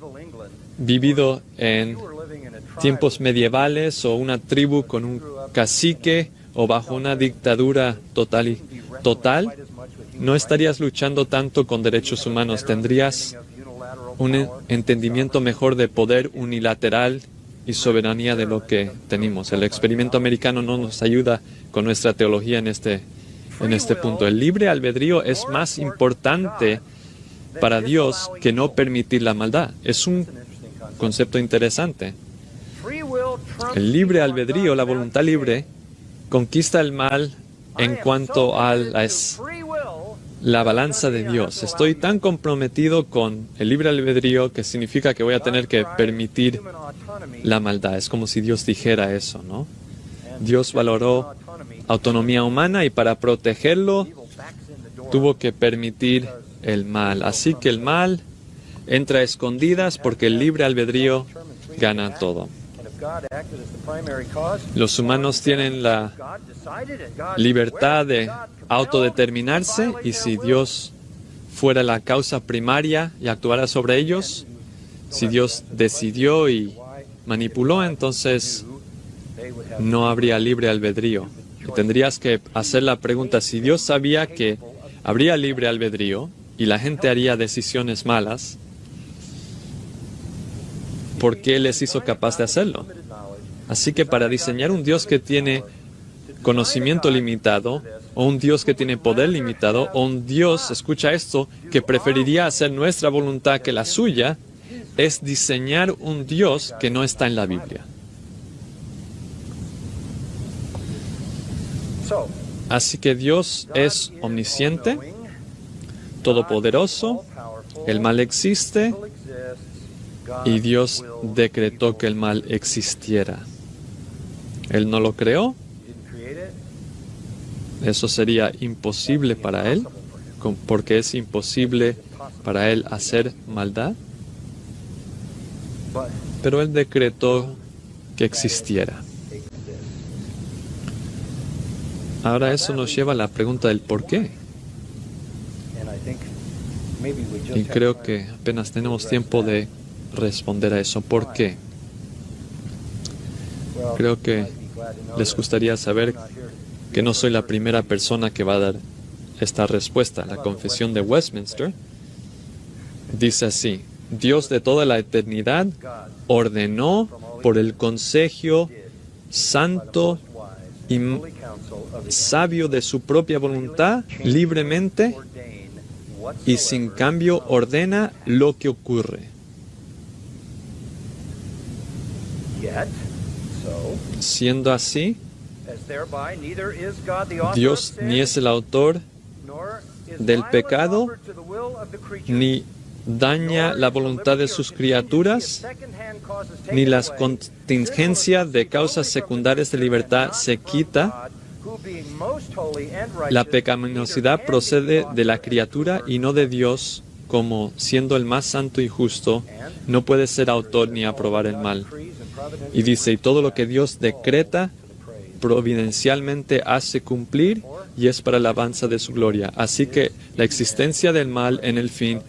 vivido en tiempos medievales o una tribu con un cacique o bajo una dictadura total, no estarías luchando tanto con derechos humanos. Tendrías un entendimiento mejor de poder unilateral y soberanía de lo que tenemos. El experimento americano no nos ayuda con nuestra teología en este punto. El libre albedrío es más importante para Dios que no permitir la maldad. Es un concepto interesante. El libre albedrío, la voluntad libre, conquista el mal en cuanto a la balanza de Dios. Estoy tan comprometido con el libre albedrío que significa que voy a tener que permitir la maldad. Es como si Dios dijera eso, ¿no? Dios valoró autonomía humana y para protegerlo tuvo que permitir el mal. Así que el mal entra a escondidas porque el libre albedrío gana todo. Los humanos tienen la libertad de autodeterminarse y si Dios fuera la causa primaria y actuara sobre ellos, si Dios decidió y manipuló, entonces no habría libre albedrío. Y tendrías que hacer la pregunta, si Dios sabía que habría libre albedrío y la gente haría decisiones malas, ¿por qué les hizo capaz de hacerlo? Así que para diseñar un Dios que tiene conocimiento limitado, o un Dios que tiene poder limitado, o un Dios, escucha esto, que preferiría hacer nuestra voluntad que la suya, es diseñar un Dios que no está en la Biblia. Así que Dios es omnisciente, todopoderoso, el mal existe, y Dios decretó que el mal existiera. Él no lo creó. Eso sería imposible para Él, porque es imposible para Él hacer maldad, pero Él decretó que existiera. Ahora eso nos lleva a la pregunta del por qué. Y creo que apenas tenemos tiempo de responder a eso. ¿Por qué? Creo que les gustaría saber que no soy la primera persona que va a dar esta respuesta. La Confesión de Westminster dice así: Dios de toda la eternidad ordenó por el consejo santo y sabio de su propia voluntad, libremente y sin cambio ordena lo que ocurre. Siendo así, Dios ni es el autor del pecado, ni daña la voluntad de sus criaturas, ni las contingencias de causas secundarias de libertad se quita. La pecaminosidad procede de la criatura y no de Dios, como siendo el más santo y justo, no puede ser autor ni aprobar el mal. Y dice, y todo lo que Dios decreta, providencialmente hace cumplir y es para la alabanza de su gloria. Así que la existencia del mal en el fin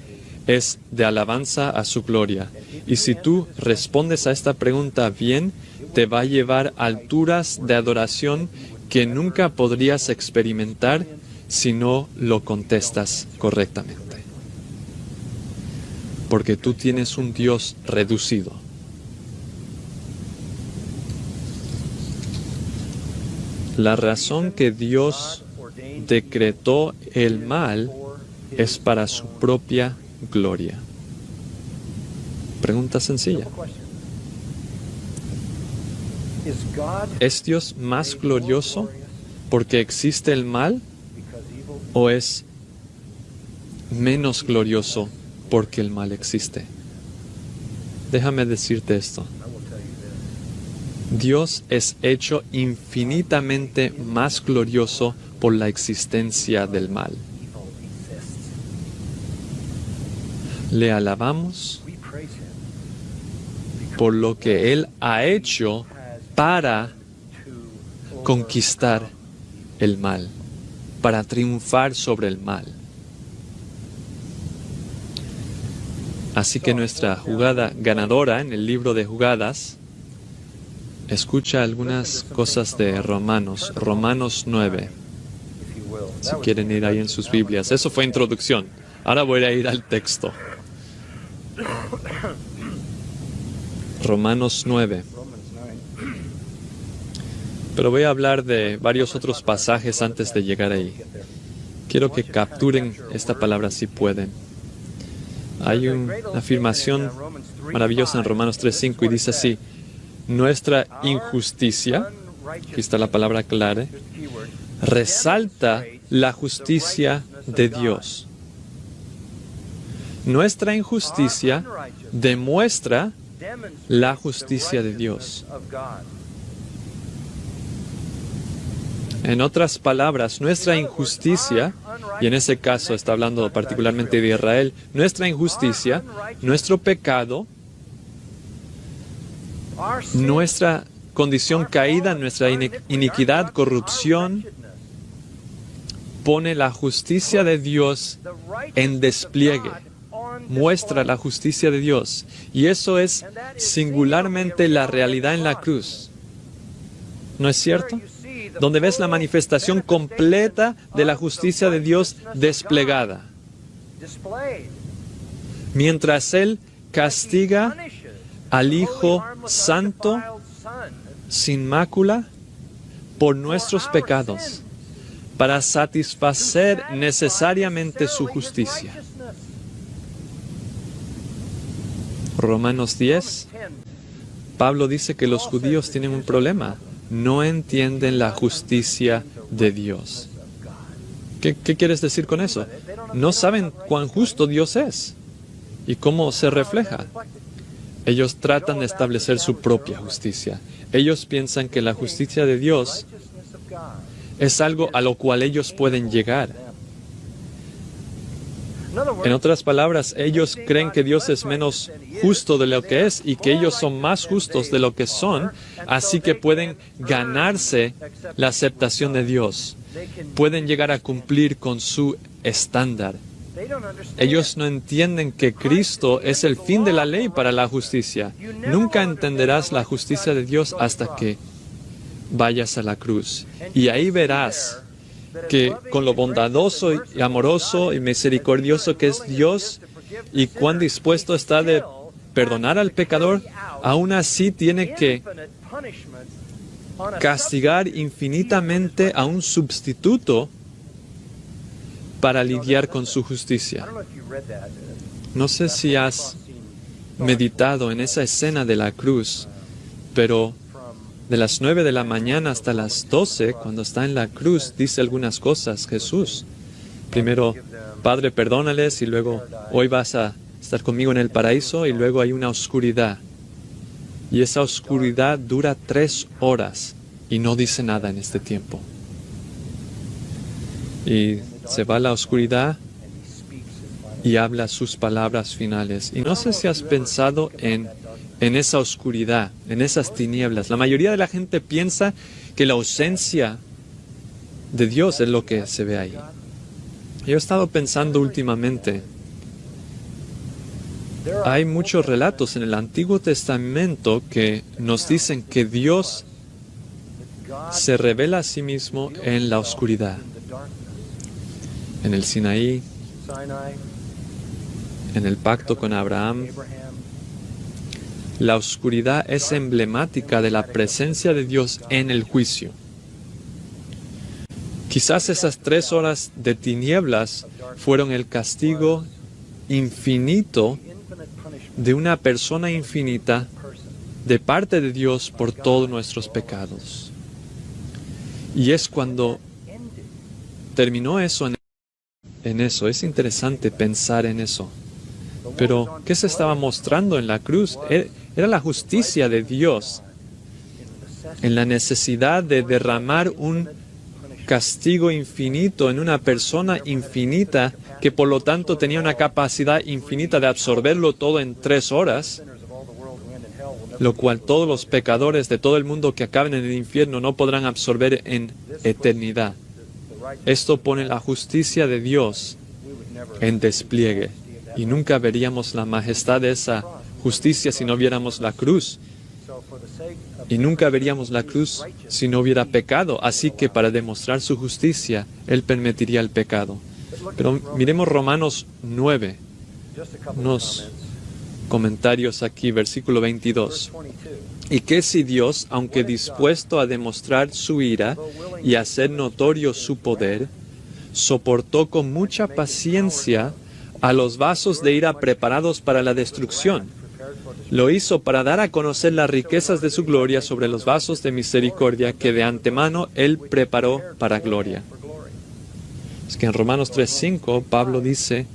es de alabanza a su gloria. Y si tú respondes a esta pregunta bien, te va a llevar a alturas de adoración que nunca podrías experimentar si no lo contestas correctamente. Porque tú tienes un Dios reducido. La razón que Dios decretó el mal es para su propia gloria. Pregunta sencilla. ¿Es Dios más glorioso porque existe el mal o es menos glorioso porque el mal existe? Déjame decirte esto. Dios es hecho infinitamente más glorioso por la existencia del mal. Le alabamos por lo que Él ha hecho para conquistar el mal, para triunfar sobre el mal. Así que nuestra jugada ganadora en el libro de jugadas, escucha algunas cosas de Romanos 9, si quieren ir ahí en sus Biblias. Eso fue introducción. Ahora voy a ir al texto. Romanos 9. Pero voy a hablar de varios otros pasajes antes de llegar ahí. Quiero que capturen esta palabra si pueden. Hay una afirmación maravillosa en Romanos 3:5 y dice así: nuestra injusticia, aquí está la palabra clara, resalta la justicia de Dios. Nuestra injusticia demuestra la justicia de Dios. En otras palabras, nuestra injusticia, y en ese caso está hablando particularmente de Israel, nuestra injusticia, nuestro pecado, nuestra condición caída, nuestra iniquidad, corrupción, pone la justicia de Dios en despliegue, muestra la justicia de Dios. Y eso es singularmente la realidad en la cruz. ¿No es cierto? Donde ves la manifestación completa de la justicia de Dios desplegada. Mientras Él castiga al Hijo Santo, sin mácula, por nuestros pecados, para satisfacer necesariamente su justicia. Romanos 10, Pablo dice que los judíos tienen un problema. No entienden la justicia de Dios. ¿Qué quieres decir con eso? No saben cuán justo Dios es y cómo se refleja. Ellos tratan de establecer su propia justicia. Ellos piensan que la justicia de Dios es algo a lo cual ellos pueden llegar. En otras palabras, ellos creen que Dios es menos justo de lo que es y que ellos son más justos de lo que son, así que pueden ganarse la aceptación de Dios. Pueden llegar a cumplir con su estándar. Ellos no entienden que Cristo es el fin de la ley para la justicia. Nunca entenderás la justicia de Dios hasta que vayas a la cruz. Y ahí verás que con lo bondadoso y amoroso y misericordioso que es Dios y cuán dispuesto está de perdonar al pecador, aún así tiene que castigar infinitamente a un sustituto para lidiar con su justicia. No sé si has meditado en esa escena de la cruz, pero de las 9 de la mañana hasta las 12, cuando está en la cruz, dice algunas cosas Jesús. Primero, Padre, perdónales, y luego, hoy vas a estar conmigo en el paraíso, y luego hay una oscuridad. Y esa oscuridad dura 3 horas, y no dice nada en este tiempo. Y se va a la oscuridad y habla sus palabras finales. Y no sé si has pensado en esa oscuridad, en esas tinieblas. La mayoría de la gente piensa que la ausencia de Dios es lo que se ve ahí. Yo he estado pensando últimamente, hay muchos relatos en el Antiguo Testamento que nos dicen que Dios se revela a sí mismo en la oscuridad. En el Sinaí, en el pacto con Abraham. La oscuridad es emblemática de la presencia de Dios en el juicio. Quizás esas 3 horas de tinieblas fueron el castigo infinito de una persona infinita de parte de Dios por todos nuestros pecados. Y es cuando terminó eso en eso. Es interesante pensar en eso. Pero, ¿qué se estaba mostrando en la cruz? Era la justicia de Dios en la necesidad de derramar un castigo infinito en una persona infinita que por lo tanto tenía una capacidad infinita de absorberlo todo en 3 horas, lo cual todos los pecadores de todo el mundo que acaben en el infierno no podrán absorber en eternidad. Esto pone la justicia de Dios en despliegue. Y nunca veríamos la majestad de esa justicia si no viéramos la cruz. Y nunca veríamos la cruz si no hubiera pecado. Así que para demostrar su justicia, Él permitiría el pecado. Pero miremos Romanos 9. Unos comentarios aquí, versículo 22. ¿Y qué si Dios, aunque dispuesto a demostrar su ira y hacer notorio su poder, soportó con mucha paciencia a los vasos de ira preparados para la destrucción? Lo hizo para dar a conocer las riquezas de su gloria sobre los vasos de misericordia que de antemano Él preparó para gloria. Es que en Romanos 3:5 Pablo dice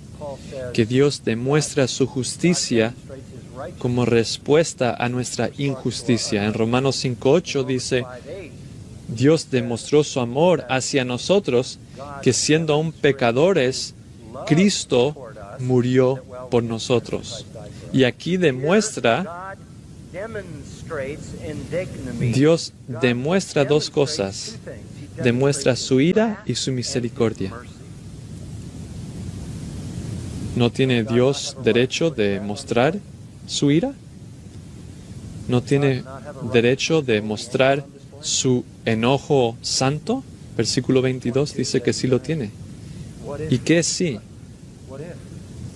que Dios demuestra su justicia como respuesta a nuestra injusticia. En Romanos 5:8 dice, Dios demostró su amor hacia nosotros, que siendo aún pecadores, Cristo murió por nosotros. Y aquí Dios demuestra 2 cosas. Demuestra su ira y su misericordia. ¿No tiene Dios derecho de mostrar su ira? ¿No tiene derecho de mostrar su enojo santo? Versículo 22 dice que sí lo tiene. ¿Y qué sí?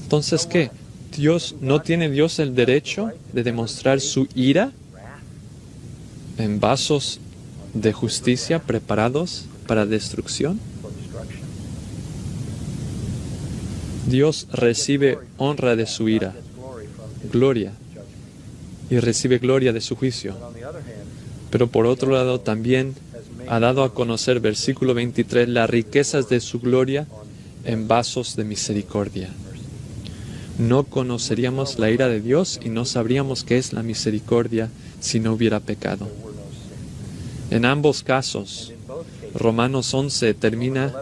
Entonces, ¿qué? ¿No tiene Dios el derecho de demostrar su ira en vasos de justicia preparados para destrucción? Dios recibe honra de su ira, gloria, y recibe gloria de su juicio. Pero por otro lado también ha dado a conocer, versículo 23, las riquezas de su gloria en vasos de misericordia. No conoceríamos la ira de Dios y no sabríamos qué es la misericordia si no hubiera pecado. En ambos casos, Romanos 11 termina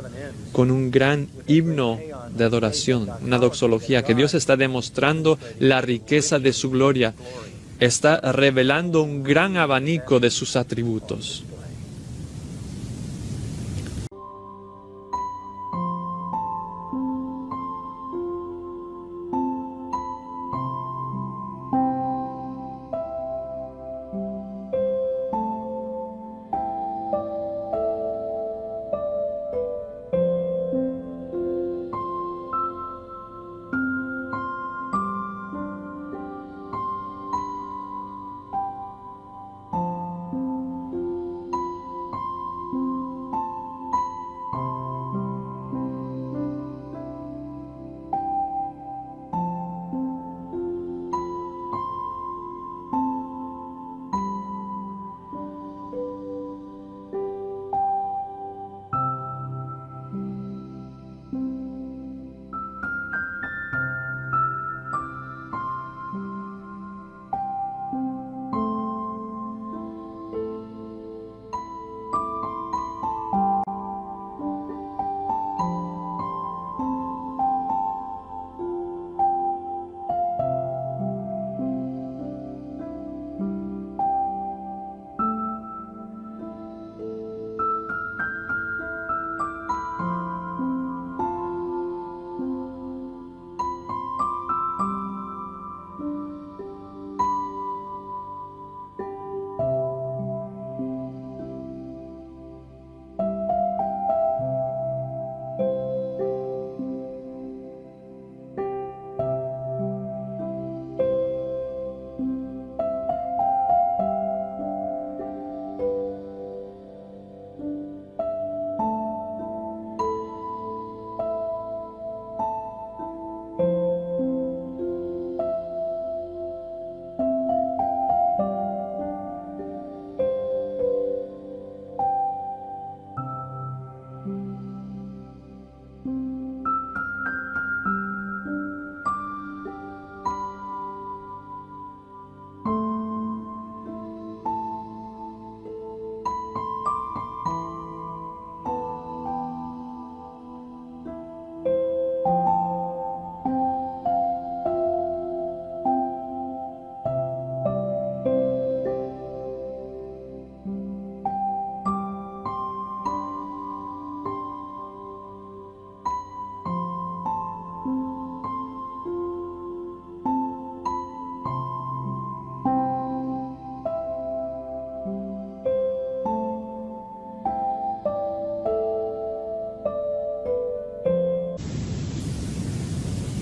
con un gran himno de adoración, una doxología, que Dios está demostrando la riqueza de su gloria, está revelando un gran abanico de sus atributos.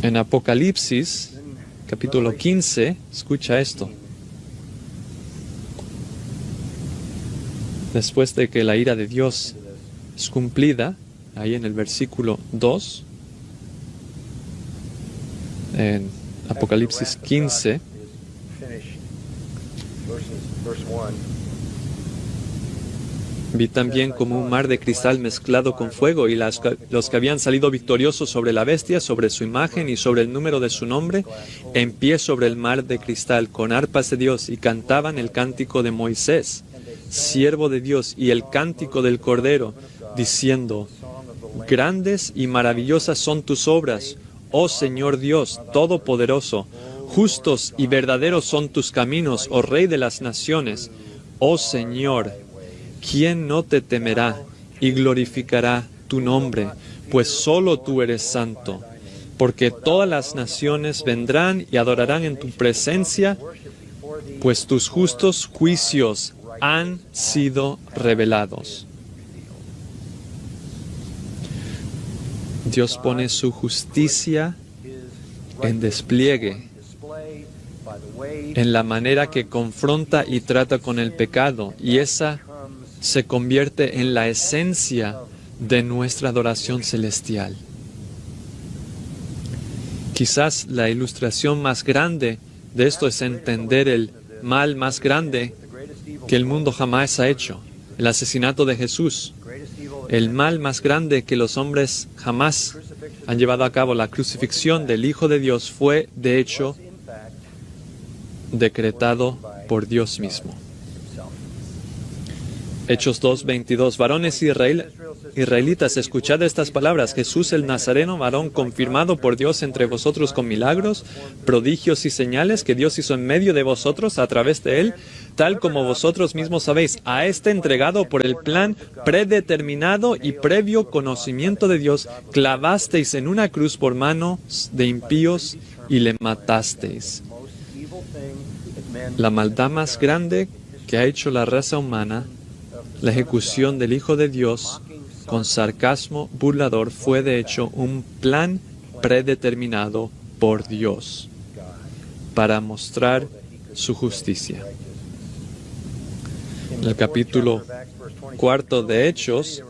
En Apocalipsis, capítulo 15, escucha esto. Después de que la ira de Dios es cumplida, ahí en el versículo 2, en Apocalipsis 15, vi también como un mar de cristal mezclado con fuego, y los que habían salido victoriosos sobre la bestia, sobre su imagen y sobre el número de su nombre, en pie sobre el mar de cristal, con arpas de Dios, y cantaban el cántico de Moisés, siervo de Dios, y el cántico del Cordero, diciendo: Grandes y maravillosas son tus obras, oh Señor Dios Todopoderoso. Justos y verdaderos son tus caminos, oh Rey de las naciones. Oh Señor, ¿quién no te temerá y glorificará tu nombre? Pues solo tú eres santo. Porque todas las naciones vendrán y adorarán en tu presencia, pues tus justos juicios han sido revelados. Dios pone su justicia en despliegue, en la manera que confronta y trata con el pecado, y esa se convierte en la esencia de nuestra adoración celestial. Quizás la ilustración más grande de esto es entender el mal más grande que el mundo jamás ha hecho, el asesinato de Jesús. El mal más grande que los hombres jamás han llevado a cabo, la crucifixión del Hijo de Dios, fue, de hecho, decretado por Dios mismo. Hechos 2:22. Varones israelitas, escuchad estas palabras. Jesús el Nazareno, varón confirmado por Dios entre vosotros con milagros, prodigios y señales que Dios hizo en medio de vosotros a través de él, tal como vosotros mismos sabéis. A este entregado por el plan predeterminado y previo conocimiento de Dios, clavasteis en una cruz por manos de impíos y le matasteis. La maldad más grande que ha hecho la raza humana, la ejecución del Hijo de Dios con sarcasmo burlador, fue de hecho un plan predeterminado por Dios para mostrar su justicia. En el capítulo 4 de Hechos,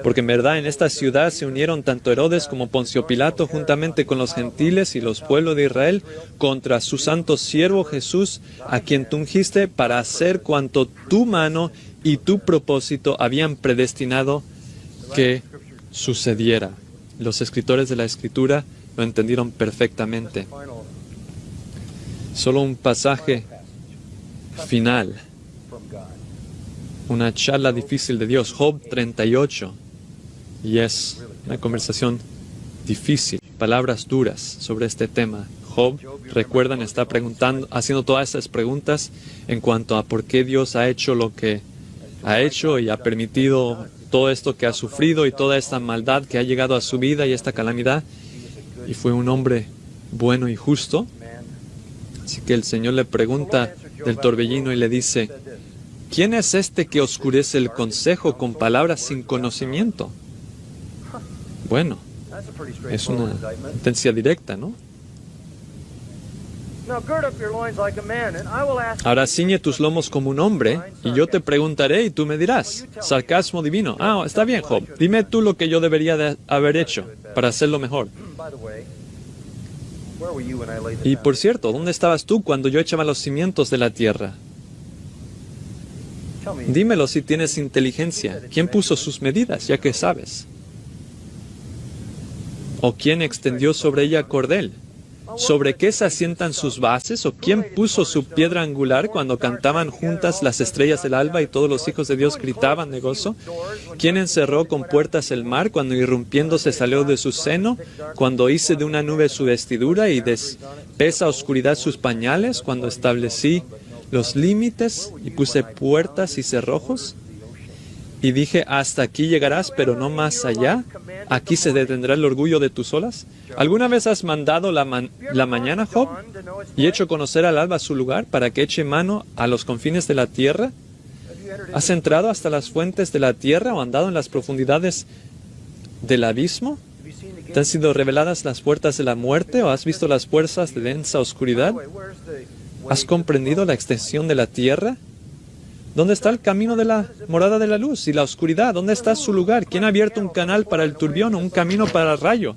porque en verdad en esta ciudad se unieron tanto Herodes como Poncio Pilato juntamente con los gentiles y los pueblos de Israel contra su santo siervo Jesús, a quien tú ungiste para hacer cuanto tu mano y tu propósito habían predestinado que sucediera. Los escritores de la Escritura lo entendieron perfectamente. Solo un pasaje final. Una charla difícil de Dios, Job 38, y es una conversación difícil, palabras duras sobre este tema. Job, recuerdan, está preguntando, haciendo todas esas preguntas en cuanto a por qué Dios ha hecho lo que ha hecho y ha permitido todo esto que ha sufrido y toda esta maldad que ha llegado a su vida y esta calamidad. Y fue un hombre bueno y justo. Así que el Señor le pregunta del torbellino y le dice: ¿quién es este que oscurece el consejo con palabras sin conocimiento? Bueno, es una sentencia directa, ¿no? Ahora ciñe tus lomos como un hombre, y yo te preguntaré y tú me dirás. Sarcasmo divino. Ah, está bien, Job. Dime tú lo que yo debería de haber hecho para hacerlo mejor. Y por cierto, ¿dónde estabas tú cuando yo echaba los cimientos de la tierra? Dímelo si tienes inteligencia. ¿Quién puso sus medidas, ya que sabes? ¿O quién extendió sobre ella cordel? ¿Sobre qué se asientan sus bases? ¿O quién puso su piedra angular cuando cantaban juntas las estrellas del alba y todos los hijos de Dios gritaban de gozo? ¿Quién encerró con puertas el mar cuando irrumpiéndose salió de su seno? ¿Cuando hice de una nube su vestidura y de espesa oscuridad sus pañales? ¿Cuando establecí los límites y puse puertas y cerrojos? Y dije, hasta aquí llegarás, pero no más allá. Aquí se detendrá el orgullo de tus olas. ¿Alguna vez has mandado la mañana, Job, y hecho conocer al alba su lugar para que eche mano a los confines de la tierra? ¿Has entrado hasta las fuentes de la tierra o andado en las profundidades del abismo? ¿Te han sido reveladas las puertas de la muerte o has visto las fuerzas de densa oscuridad? ¿Has comprendido la extensión de la tierra? ¿Dónde está el camino de la morada de la luz y la oscuridad? ¿Dónde está su lugar? ¿Quién ha abierto un canal para el turbión o un camino para el rayo?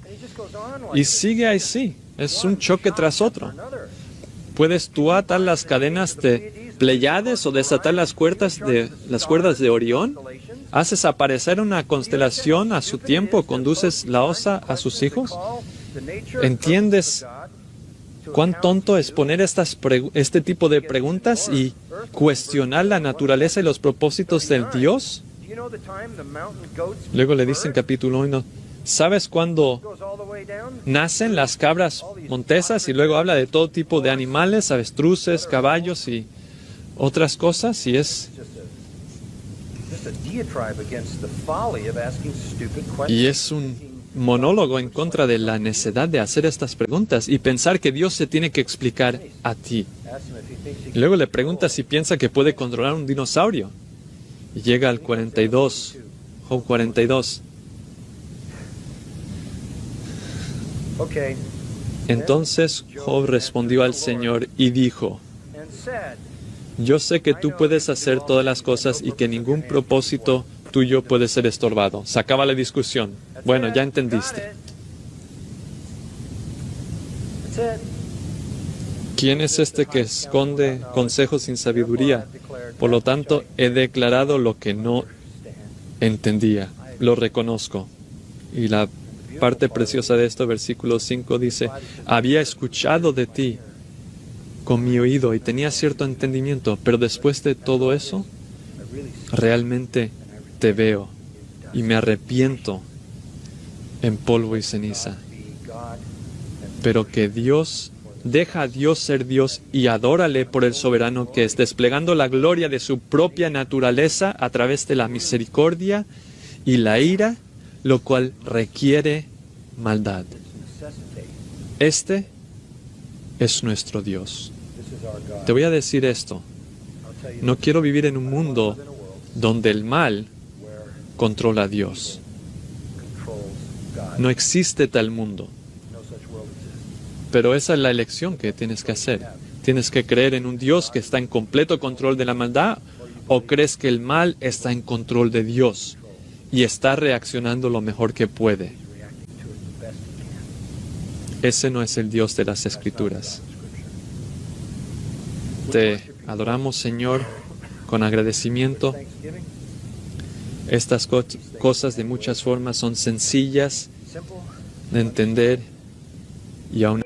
Y sigue así. Es un choque tras otro. ¿Puedes tú atar las cadenas de Pleiades o desatar las cuerdas de Orión? ¿Haces aparecer una constelación a su tiempo? ¿Conduces la osa a sus hijos? ¿Entiendes cuán tonto es poner este tipo de preguntas y cuestionar la naturaleza y los propósitos del Dios? Luego le dice en capítulo 1, ¿sabes cuándo nacen las cabras montesas? Y luego habla de todo tipo de animales, avestruces, caballos y otras cosas. Y es un monólogo en contra de la necedad de hacer estas preguntas y pensar que Dios se tiene que explicar a ti. Y luego le pregunta si piensa que puede controlar un dinosaurio. Y llega al 42, Job 42. Entonces Job respondió al Señor y dijo: yo sé que tú puedes hacer todas las cosas y que ningún propósito tuyo puede ser estorbado. Se acaba la discusión. Bueno, ya entendiste. ¿Quién es este que esconde consejos sin sabiduría? Por lo tanto, he declarado lo que no entendía. Lo reconozco. Y la parte preciosa de esto, versículo 5, dice: había escuchado de ti con mi oído y tenía cierto entendimiento, pero después de todo eso, realmente te veo y me arrepiento en polvo y ceniza. Pero que deja a Dios ser Dios y adórale por el soberano que es, desplegando la gloria de su propia naturaleza a través de la misericordia y la ira, lo cual requiere maldad. Este es nuestro Dios. Te voy a decir esto. No quiero vivir en un mundo donde el mal controla a Dios. No existe tal mundo. Pero esa es la elección que tienes que hacer. ¿Tienes que creer en un Dios que está en completo control de la maldad o crees que el mal está en control de Dios y está reaccionando lo mejor que puede? Ese no es el Dios de las Escrituras. Te adoramos, Señor, con agradecimiento. Estas cosas de muchas formas son sencillas de entender y aún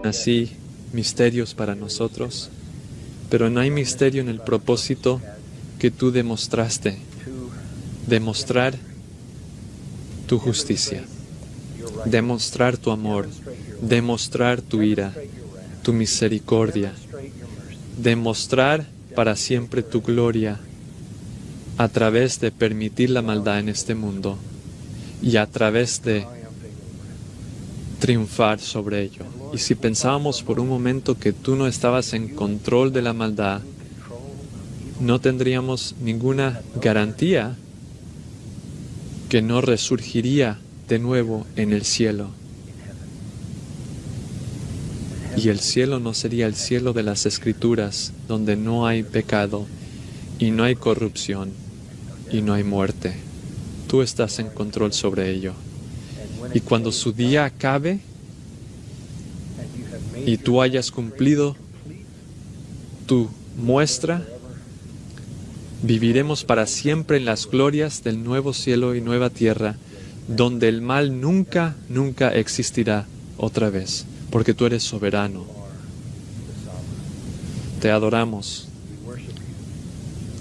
así misterios para nosotros, pero no hay misterio en el propósito que tú demostraste, demostrar tu justicia, demostrar tu amor, demostrar tu ira, tu misericordia, demostrar para siempre tu gloria a través de permitir la maldad en este mundo y a través de triunfar sobre ello. Y si pensábamos por un momento que tú no estabas en control de la maldad, no tendríamos ninguna garantía que no resurgiría de nuevo en el cielo. Y el cielo no sería el cielo de las Escrituras, donde no hay pecado y no hay corrupción y no hay muerte. Tú estás en control sobre ello. Y cuando su día acabe y tú hayas cumplido tu muestra, viviremos para siempre en las glorias del nuevo cielo y nueva tierra, donde el mal nunca, nunca existirá otra vez, porque tú eres soberano. Te adoramos,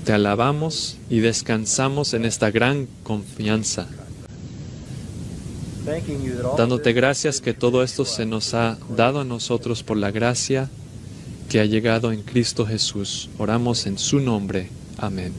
te alabamos y descansamos en esta gran confianza, dándote gracias que todo esto se nos ha dado a nosotros por la gracia que ha llegado en Cristo Jesús. Oramos en su nombre. Amén.